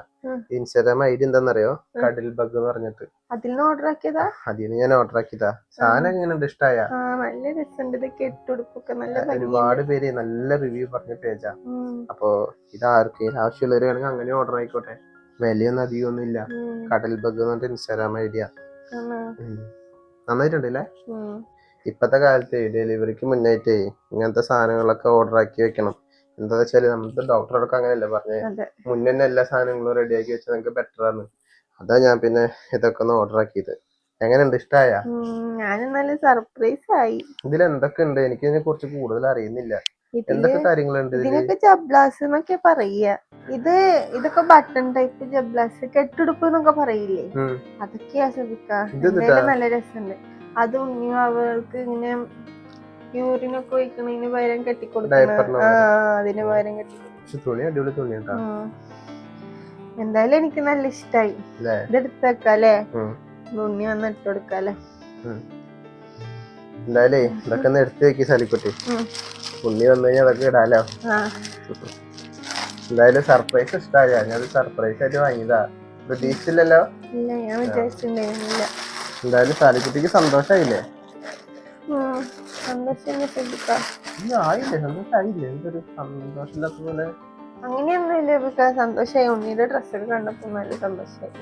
ഇൻസ്റ്റാഗ്രാം ഐഡി എന്താന്നറിയോ? കടൽ ബഗ് എന്ന് പറഞ്ഞിട്ട്. അതിൽ ഓർഡർ ആക്കിയതാ? അതിന് ഞാൻ ഓർഡർ ആക്കിയതാ. സാധനം എങ്ങനെയുണ്ട്, ഇഷ്ടായ? നല്ല രസമുണ്ട്. ഇത് കെട്ടുടുപ്പൊക്കെ നല്ല ഒരുപാട് പേര് നല്ല റിവ്യൂ പറഞ്ഞ പേജാ. അപ്പൊ ഇത് ആർക്കെങ്കിലും ആവശ്യമുള്ളവരാണെങ്കിൽ അങ്ങനെ ഓർഡർ ആയിക്കോട്ടെ. വിലയൊന്നും അധികമൊന്നും ഇല്ല. കടൽ ബഗ് എന്ന് പറഞ്ഞിട്ട് ഇൻസ്റ്റാഗ്രാം ഐഡിയ. നന്നായിട്ടുണ്ടല്ലേ? ഇപ്പത്തെ കാലത്ത് ഡെലിവറിക്ക് മുന്നായിട്ടേ ഇങ്ങനത്തെ സാധനങ്ങളൊക്കെ ഓർഡർ ആക്കി വെക്കണം. എന്താ വെച്ചാല് നമുക്ക് ഡോക്ടറോടൊക്കെ അങ്ങനെയല്ലേ പറഞ്ഞേ, മുന്നേ എല്ലാ സാധനങ്ങളും റെഡി ആക്കി വെച്ചാൽ നിങ്ങൾക്ക് ബെറ്റർ ആണ്. അതാ ഞാൻ പിന്നെ ഇതൊക്കെ ഒന്ന് ഓർഡർ ആക്കിയത്. എങ്ങനെയുണ്ട്, ഇഷ്ടായ? ഞാനും നല്ല സർപ്രൈസ് ആയി. ഇതിൽ എന്തൊക്കെ ഉണ്ട്? എനിക്ക് ഇതിനെ കുറിച്ച് കൂടുതൽ അറിയുന്നില്ല. എന്തൊക്കെ കാര്യങ്ങളുണ്ട് ഇതിനൊക്കെ ജബ്ലാസ് എന്നൊക്കെ പറയാ. ഇതൊക്കെ ബട്ടൺ ടൈപ്പ് ജബ്ലാസ്, കെട്ടുടുപ്പ് എന്നൊക്കെ പറയില്ലേ, അതൊക്കെയാ സബിക്ക. എന്തായാലും നല്ല രസമുണ്ട്. അത് ഉണ്ണിവാവകൾക്ക് ഇങ്ങനെ യൂറിനൊക്കെ ഒഴിക്കണതിന് പകരം കെട്ടിക്കൊടുക്കണം. അതിന് പകരം കെട്ടിക്കൊടുക്കും. എന്തായാലും എനിക്ക് നല്ല ഇഷ്ടായി. ഇതെടുത്ത് വെക്കാല്ലേ? ഉണ്ണി വന്ന് ഇട്ട് കൊടുക്കാല്ലേ? എന്തായാലേ ഇതൊക്കെ ഒന്ന് എടുത്ത് വെക്കി സലിക്കുട്ടി. ഉണ്ണി വന്നു കഴിഞ്ഞാൽ അതൊക്കെ ഇടാലോ. എന്തായാലും സർപ്രൈസ് ഇഷ്ടായ? ഞാൻ സർപ്രൈസ് ആയിട്ട് വാങ്ങിയതാ. പ്രതീക്ഷിച്ചില്ലല്ലോ. ഇല്ല, ഞാൻ വിചാരിച്ചിട്ടുണ്ടായിരുന്നില്ല. എന്തായാലും സാലിക്കുട്ടിക്ക് സന്തോഷായില്ലേ? സന്തോഷം ശ്രദ്ധിക്കാം. ആയില്ലേ? സന്തോഷായില്ലേ? എന്തൊരു സന്തോഷമില്ലാത്ത പോലെ. അങ്ങനെയൊന്നുമില്ല, സന്തോഷമായി. ഉണ്ണിയുടെ ഡ്രസ്സൊക്കെ കണ്ടപ്പോ നല്ല സന്തോഷമായി.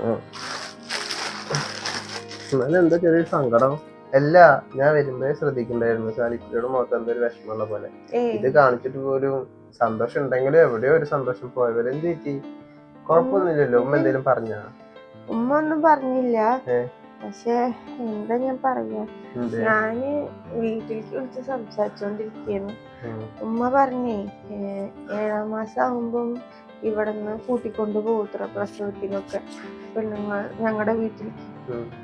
എന്നാലും എന്താ ചെറിയൊരു സങ്കടം. അല്ല, ഞാൻ വരുമ്പോഴേ ശ്രദ്ധിക്കണ്ടായിരുന്നു സാലിക്കുട്ടിയുടെ മുഖത്ത് എന്തൊരു വിഷമമുള്ള പോലെ. ഇത് കാണിച്ചിട്ട് പോലും സന്തോഷം ഉണ്ടെങ്കിലും എവിടെയോ ഒരു സന്തോഷം പോയവരെ. എന്ത് പറ്റി? കുഴപ്പമൊന്നുമില്ലല്ലോ? ഉമ്മ എന്തേലും പറഞ്ഞാ? ഉമ്മ ഒന്നും പറഞ്ഞില്ല. പക്ഷെ എന്താ ഞാൻ പറയാ, ഞാന് വീട്ടിലേക്ക് വിളിച്ച് സംസാരിച്ചോണ്ടിരിക്കുന്നു. ഉമ്മ പറഞ്ഞേ 7ാം മാസം ആകുമ്പം ഇവിടുന്ന് കൂട്ടിക്കൊണ്ടു പോകത്ര പ്രസവത്തിനൊക്കെ പെണ്ണുങ്ങൾ ഞങ്ങളുടെ വീട്ടിലേക്ക്.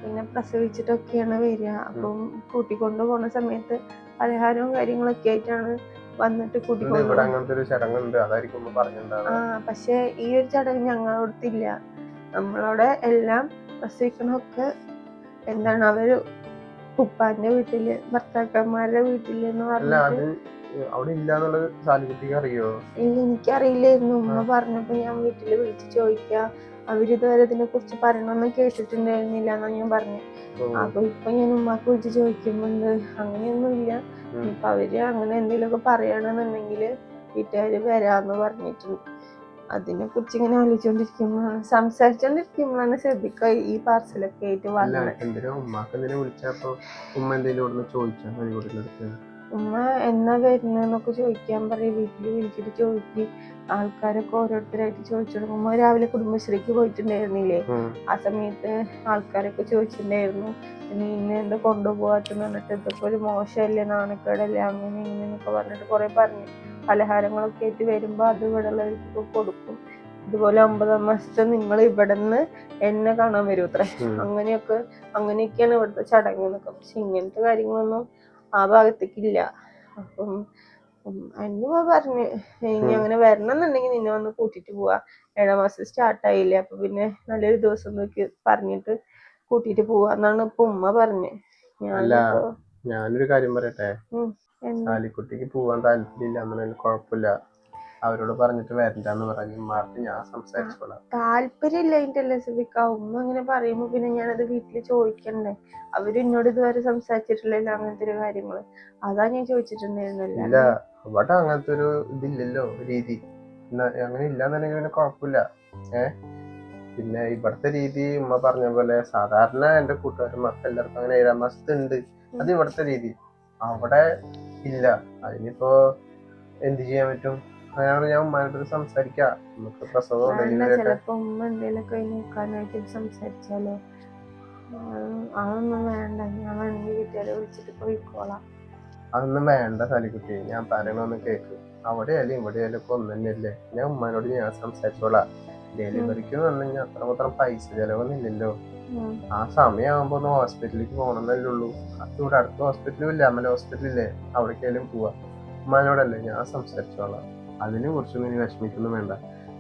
പിന്നെ പ്രസവിച്ചിട്ടൊക്കെയാണ് വരിക. അപ്പം കൂട്ടിക്കൊണ്ടു പോണ സമയത്ത് പലഹാരവും കാര്യങ്ങളൊക്കെ ആയിട്ടാണ് വന്നിട്ട് കൂട്ടിക്കൊണ്ടു. പക്ഷെ ഈ ഒരു ചടങ്ങ് ഞങ്ങളോടത്തില്ല. നമ്മളവിടെ എല്ലാം പ്രസവിക്കണമൊക്കെ എന്താണ് അവര് ഉപ്പാന്റെ വീട്ടില്, ഭർത്താക്കന്മാരുടെ വീട്ടില് എന്ന് പറഞ്ഞിട്ട്. അറിയോ? ഇല്ല, എനിക്കറിയില്ലായിരുന്നു. ഉമ്മ പറഞ്ഞപ്പോ ഞാൻ വീട്ടില് വിളിച്ച് ചോദിക്കാം. അവരിതുവരെ ഇതിനെ കുറിച്ച് പറയണമെന്ന് കേട്ടിട്ടുണ്ടായിരുന്നില്ല എന്നാ ഞാൻ പറഞ്ഞു. അപ്പൊ ഇപ്പൊ ഞാൻ ഉമ്മാക്ക് വിളിച്ച് ചോദിക്കുമ്പോണ്ട് അങ്ങനെയൊന്നുമില്ല. ഇപ്പൊ അവര് അങ്ങനെ എന്തെങ്കിലുമൊക്കെ പറയണമെന്നുണ്ടെങ്കില് വീട്ടുകാര് വരാന്ന് പറഞ്ഞിട്ടുണ്ട്. അതിനെ കുറിച്ച് ഇങ്ങനെ ആലോചിച്ചോണ്ടിരിക്കുമ്പോഴാണ്, സംസാരിച്ചോണ്ടിരിക്കുമ്പോഴാണ് ശ്രദ്ധിക്ക ഈ പാർസലൊക്കെ ആയിട്ട് വന്നത്. ഉമ്മ എന്നാ വരുന്നൊക്കെ ചോദിക്കാൻ പറയും. വീട്ടില് വിളിച്ചിട്ട് ചോദിക്കും. ആൾക്കാരൊക്കെ ഓരോരുത്തരായിട്ട് ചോദിച്ചു തുടങ്ങുമ്പോ രാവിലെ കുടുംബശ്രീക്ക് പോയിട്ടുണ്ടായിരുന്നില്ലേ, ആ സമയത്ത് ആൾക്കാരൊക്കെ ചോദിച്ചിട്ടുണ്ടായിരുന്നു നീ ഇന്ന് എന്താ കൊണ്ടുപോകാത്തെന്ന് പറഞ്ഞിട്ട്. ഇതൊക്കെ ഒരു മോശമല്ലേ, നാണക്കേടല്ലേ, അങ്ങനെ ഇങ്ങനെയൊക്കെ പറഞ്ഞിട്ട് കുറെ പറഞ്ഞു. പലഹാരങ്ങളൊക്കെ ആയിട്ട് വരുമ്പോ അത് ഇവിടെ ഉള്ളവർക്കൊക്കെ കൊടുക്കും. ഇതുപോലെ 9ാം മാസത്തെ നിങ്ങൾ ഇവിടുന്ന് എന്നെ കാണാൻ വരും അത്ര. അങ്ങനെയൊക്കെയാണ് ഇവിടുത്തെ ചടങ്ങ് എന്നൊക്കെ. പക്ഷെ ഇങ്ങനത്തെ കാര്യങ്ങളൊന്നും ആ ഭാഗത്തേക്കില്ല. അപ്പം അന്നുമ്മ പറഞ്ഞ് ഇനി അങ്ങനെ വരണം എന്നുണ്ടെങ്കിൽ നിന്നെ വന്ന് കൂട്ടിട്ട് പോവാ. 7ാം മാസം സ്റ്റാർട്ടായില്ലേ, അപ്പൊ പിന്നെ നല്ലൊരു ദിവസം നോക്കി പറഞ്ഞിട്ട് കൂട്ടിട്ട് പോവാന്നാണ് ഇപ്പൊ ഉമ്മ പറഞ്ഞ്. ഞാനൊരു കാര്യം പറയട്ടെ, സാലിക്കുട്ടിക്ക് പോവാൻ താല്പര്യമില്ല, അങ്ങനെ കുഴപ്പമില്ല. അവരോട് പറഞ്ഞിട്ട് വരണ്ടെന്ന് പറഞ്ഞ് ഉമ്മാർത്ത് ഞാൻ സംസാരിച്ചോളാം. താല്പര്യമില്ല അതിന്റെ സിബിക്ക. ഉമ്മ അങ്ങനെ പറയുമ്പോ പിന്നെ ഞാനത് വീട്ടില് ചോദിക്കണ്ടേ? അവര് എന്നോട് ഇതുവരെ സംസാരിച്ചിട്ടില്ലല്ലോ അങ്ങനത്തെ ഒരു കാര്യങ്ങള്. അതാ ഞാൻ ചോദിച്ചിട്ടുണ്ടായിരുന്നല്ലോ. ഇല്ല, അവിടെ അങ്ങനത്തെ ഒരു ഇതില്ലല്ലോ രീതി. അങ്ങനെ ഇല്ലാന്നുണ്ടെങ്കിൽ പിന്നെ കുഴപ്പമില്ല. പിന്നെ ഇവിടുത്തെ രീതി ഉമ്മ പറഞ്ഞ പോലെ സാധാരണ എന്റെ കൂട്ടുകാരന്മാർക്ക് എല്ലാവർക്കും അങ്ങനെ 7-ാം മാസത്തെ ഉണ്ട്. അത് ഇവിടുത്തെ രീതി. അവിടെ ഇല്ല. അതിനിപ്പോ എന്ത് ചെയ്യാൻ പറ്റും? അങ്ങനെയാണ് ഞാൻ ഉമ്മാനോട് സംസാരിക്കാം. നമുക്ക് പ്രസവം ഡെലിവറി ഒക്കെ. ചിലപ്പോ ഉമ്മ എന്തേലൊക്കെ നോക്കാനായിട്ട് സംസാരിച്ചാലോ? അതൊന്നും വേണ്ട. ഞാൻ വേണമെങ്കിൽ വീട്ടുകാരെ വിളിച്ചിട്ട് പോയിക്കോളാം. അതൊന്നും വേണ്ട സാലിക്കുട്ടി, ഞാൻ പറയണൊന്ന് കേക്ക്. അവിടെയാലും ഇവിടെയാലും ഒക്കെ ഒന്ന് തന്നെയല്ലേ. ഞാൻ ഉമ്മാനോട് ഞാൻ സംസാരിച്ചോളാം. ഡെലിവറിക്ക് വന്നു കഴിഞ്ഞാൽ അത്രമാത്രം പൈസ ചെലവൊന്നും ഇല്ലല്ലോ. ആ സമയമാകുമ്പോ ഒന്ന് ഹോസ്പിറ്റലിലേക്ക് പോകണമെന്നല്ലേ ഉള്ളൂ. ഇവിടെ അടുത്ത ഹോസ്പിറ്റലും ഇല്ല, അമ്മല ഹോസ്പിറ്റലില്ലേ, അവിടേക്കായാലും പോവാ. ഉമ്മാനോടല്ലേ ഞാൻ സംസാരിച്ചോളാം. അതിനെ കുറിച്ചൊന്നും ഇനി വിഷമിക്കൊന്നും വേണ്ട.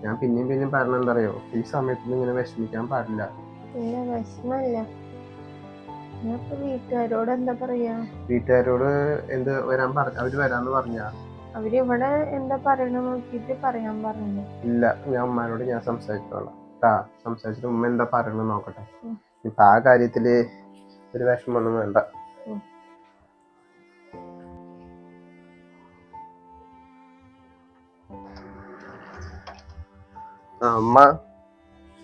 ഞാൻ പിന്നെയും പറഞ്ഞെന്തറിയോ, ഈ സമയത്തൊന്നും ഇങ്ങനെ വിഷമിക്കാൻ പാടില്ല. ഇല്ല, വിഷമല്ല. ഞാൻ ഇപ്പൊ വീട്ടുകാരോട് എന്താ പറയാ? വീട്ടുകാരോട് എന്ത് അവര് വരാന്ന് പറഞ്ഞാ? അവരിവിടെ എന്താ പറയണ നോക്കിട്ട് പറയാൻ പറഞ്ഞു. ഇല്ല, ഞാൻ ഉമ്മാനോട് ഞാൻ സംസാരിച്ചോളാം കേട്ടാ. സംസാരിച്ചിട്ട് ഉമ്മ എന്താ പറയണെന്ന് നോക്കട്ടെ. ഇപ്പൊ ആ കാര്യത്തില് ഒരു വിഷമൊന്നും വേണ്ട. അമ്മ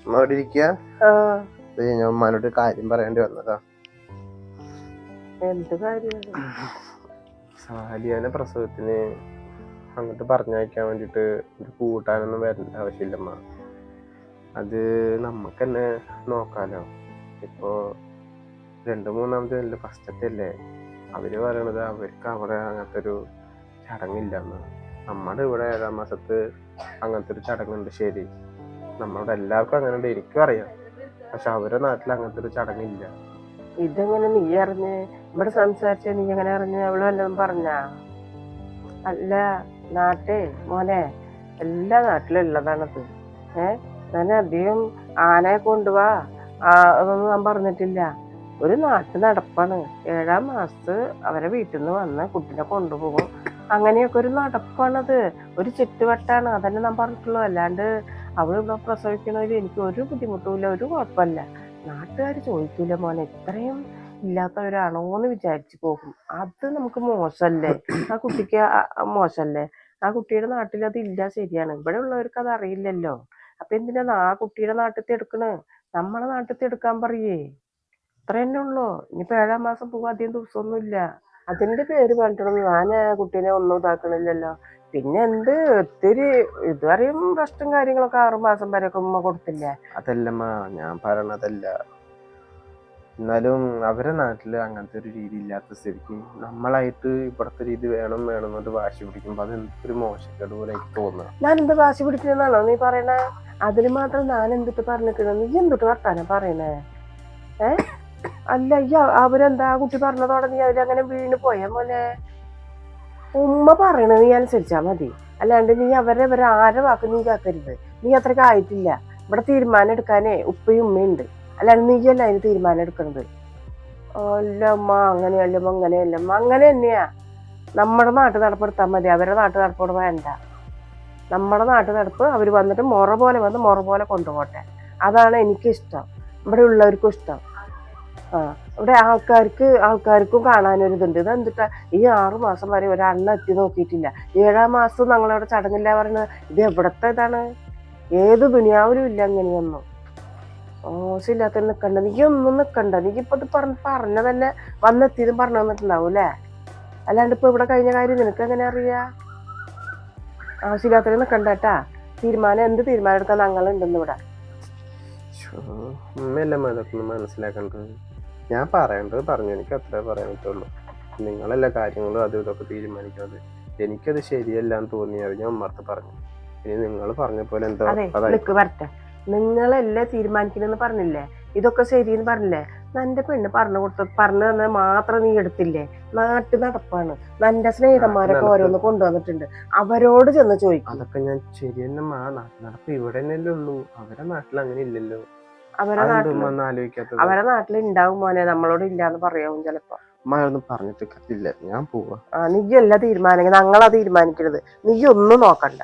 അവിടെ ഇരിക്കുക. ഞാൻ ഉമ്മാനോട് കാര്യം പറയേണ്ടി വന്നതാ. എന്ത് കാര്യം? സാലിയാനെ പ്രസവത്തിന് അങ്ങോട്ട് പറഞ്ഞയക്കാൻ വേണ്ടിട്ട് ഒരു കൂട്ടാനൊന്നും വരേണ്ട ആവശ്യമില്ലമ്മ. അത് നമുക്ക് തന്നെ നോക്കാലോ. ഇപ്പോ 2-3 ഫസ്റ്റത്തെ അല്ലേ. അവര് പറയണത് അവർക്ക് അവിടെ അങ്ങനത്തെ ഒരു ചടങ്ങില്ലെന്ന്. നമ്മുടെ ഇവിടെ 7-ാം മാസത്ത് അങ്ങനത്തെ ഒരു ചടങ്ങുണ്ട്. ശരി, നമ്മളിവിടെ എല്ലാവർക്കും അങ്ങനെ ഉണ്ട്, എനിക്കും അറിയാം. പക്ഷെ അവരുടെ നാട്ടിൽ അങ്ങനത്തെ ഒരു ചടങ്ങില്ല. ഇതെങ്ങനെ നീ അറിഞ്ഞ്? ഇവിടെ സംസാരിച്ച നീ എങ്ങനെ അറിഞ്ഞ്? അവള് വല്ലതും പറഞ്ഞാ? അല്ല, നാട്ടേ മോനെ, എല്ലാ നാട്ടിലും ഉള്ളതാണത്. ഞാൻ അധികം ആനയെ കൊണ്ടുപോവാ അതൊന്നും ഞാൻ പറഞ്ഞിട്ടില്ല. ഒരു നാട്ടു നടപ്പാണ്. 7-ാം മാസത്ത് അവരെ വീട്ടിൽ നിന്ന് വന്ന് കുട്ടിനെ കൊണ്ടുപോകും. അങ്ങനെയൊക്കെ ഒരു നടപ്പാണത്, ഒരു ചുറ്റുവട്ടാണ്. അതന്നെ ഞാൻ പറഞ്ഞിട്ടുള്ളൂ. അല്ലാണ്ട് അവള് ഇവിടെ പ്രസവിക്കണതിൽ എനിക്ക് ഒരു ബുദ്ധിമുട്ടുമില്ല, ഒരു കുഴപ്പമില്ല. നാട്ടുകാർ ചോദിക്കൂല മോനെ, ഇത്രയും ഇല്ലാത്തവരാണോന്ന് വിചാരിച്ചു പോകും. അത് നമുക്ക് മോശമല്ലേ? ആ കുട്ടിക്ക് മോശമല്ലേ? ആ കുട്ടിയുടെ നാട്ടിൽ അത് ഇല്ല, ശരിയാണ്. ഇവിടെ ഉള്ളവർക്ക് അത് അറിയില്ലല്ലോ. അപ്പൊ എന്തിനാ ആ കുട്ടിയുടെ നാട്ടിൽ എടുക്കണ്? നമ്മളെ നാട്ടിൽ എടുക്കാൻ പറയേ. ഇത്ര തന്നെ ഉള്ളൂ. ഇനിയിപ്പോ 7-ാം മാസം പോകാൻ അധികം ദിവസമൊന്നുമില്ല. അതിന്റെ പേര് പറഞ്ഞിട്ടൊന്നും ഞാൻ ആ കുട്ടീനെ ഒന്നും ഇതാക്കണില്ലല്ലോ. പിന്നെ എന്ത് ഒത്തിരി ഇതുവരെയും റെസ്റ്റും കാര്യങ്ങളൊക്കെ 6 മാസം വരെയൊക്കെ ഉമ്മ കൊടുത്തില്ലേ? അതല്ലമ്മ, ഞാൻ പറയണതല്ല. എന്നാലും അവരെ നാട്ടില് അങ്ങനത്തെ ഒരു രീതി ഇല്ലാത്ത സ്ഥിതിക്ക് നമ്മളായിട്ട് ഇവിടുത്തെ രീതി വേണം എന്നൊരു വാശി പിടിക്കുമ്പോ അത് എന്തൊരു മോശക്കേട് പോലെ എനിക്ക് തോന്നുക. ഞാൻ എന്ത് വാശി പിടിക്കുന്നതാണോ നീ പറയണേ? അതിന് മാത്രം ഞാൻ എന്തിട്ട് പറഞ്ഞിട്ട് നീ എന്തിട്ട് വർത്താനം പറയണേ? അല്ല, അവരെന്താ ആ കുട്ടി പറഞ്ഞതോടെ നീ അതിലങ്ങനെ വീണ് പോയാ മോനെ? ഉമ്മ പറയണത് നീ അനുസരിച്ചാ മതി. അല്ലാണ്ട് നീ അവരെ ആരെ വാക്ക് നീ കേൾക്കരുത്. നീ അത്രയ്ക്ക് ആയിട്ടില്ല. ഇവിടെ തീരുമാനം എടുക്കാനേ ഉപ്പയും ഉമ്മയുണ്ട്. അല്ലാണ്ട് നീയല്ല അതിന് തീരുമാനം എടുക്കണത്. അല്ല അമ്മ, അങ്ങനെയല്ലമ്മ, അങ്ങനെയല്ലമ്മ. അങ്ങനെ തന്നെയാ. നമ്മുടെ നാട്ടു നടപ്പെടുത്താൽ മതി, അവരുടെ നാട്ടു നടപ്പോട് വേണ്ട. നമ്മുടെ നാട്ടു നടപ്പ് അവർ വന്നിട്ട് മുറ പോലെ വന്ന് മുറ പോലെ കൊണ്ടുപോട്ടെ. അതാണ് എനിക്കിഷ്ടം, ഇവിടെ ഉള്ളവർക്കും ഇഷ്ടം. ഇവിടെ ആൾക്കാർക്കും കാണാനൊരിതുണ്ട്. ഇതെന്തിട്ടാ ഈ 6 മാസം വരെ ഒരെണ്ണം എത്തി നോക്കിയിട്ടില്ല. 7-ാം മാസം ഞങ്ങളവിടെ ചടങ്ങില്ല പറയുന്നത്. ഇത് എവിടത്തെ ഇതാണ്? ഏത് ദുനിയാവിലും ഇല്ല അങ്ങനെയൊന്നും. മോശമില്ലാത്ത നിക്കണ്ട. നീ ഒന്നും നിക്കണ്ട. നീ ഇപ്പൊ ഇത് പറഞ്ഞതന്നെ വന്നെത്തിയതും പറഞ്ഞു തന്നിട്ടുണ്ടാവും അല്ലേ? അല്ലാണ്ട് ഇപ്പൊ ഇവിടെ കഴിഞ്ഞ കാര്യം നിനക്ക് എങ്ങനെ അറിയാ? ആവശ്യമില്ലാത്തവരെ നിക്കണ്ട കേട്ടാ. എന്ത് തീരുമാനം എടുക്കാൻ ഞങ്ങളുണ്ടെന്ന് ഇവിടെ. ഉമ്മയല്ലമ്മ ഇതൊക്കെ ഒന്ന് മനസ്സിലാക്കേണ്ടത്. ഞാൻ പറയേണ്ടത് പറഞ്ഞു, എനിക്ക് അത്രേ പറയാൻ പറ്റുള്ളൂ. നിങ്ങളെല്ലാ കാര്യങ്ങളും അതും ഇതൊക്കെ തീരുമാനിക്കുന്നത്. എനിക്കത് ശരിയല്ല എന്ന് തോന്നിയത് ഞാൻ ഉമ്മർത്ത് പറഞ്ഞു. ഇനി നിങ്ങൾ പറഞ്ഞ പോലെ എന്താ വരട്ടെ. നിങ്ങളല്ലേ തീരുമാനിക്കണെന്ന് പറഞ്ഞില്ലേ? ഇതൊക്കെ ശരിയെന്ന് പറഞ്ഞില്ലേ? നിന്റെ പെണ്ണ് പറഞ്ഞു തന്നത് മാത്രം നീ എടുത്തില്ലേ? നാട്ടു നടപ്പാണ്. നിന്റെ സ്നേഹിതന്മാരൊക്കെ ഓരോന്ന് കൊണ്ടുവന്നിട്ടുണ്ട്. അവരോട് ചെന്ന് ചോദിക്കും. അതൊക്കെ ഞാൻ ശരിയെന്നെ നാട്ടു നടപ്പ് ഇവിടെ തന്നെയല്ലേ ഉള്ളൂ. അവരെ നാട്ടിൽ അങ്ങനെ ഇല്ലല്ലോ. അവരെ നാട്ടിൽ ഉണ്ടാവും മോനെ, നമ്മളോട് ഇല്ലാന്ന് പറയാവും ചിലപ്പോ. അമ്മയൊന്നും പറഞ്ഞിട്ട് കത്തില്ല, ഞാൻ പോവാ. നീ എല്ലാ തീരുമാനം ഞങ്ങളാ തീരുമാനിക്കരുത്. നീ ഒന്നും നോക്കണ്ട.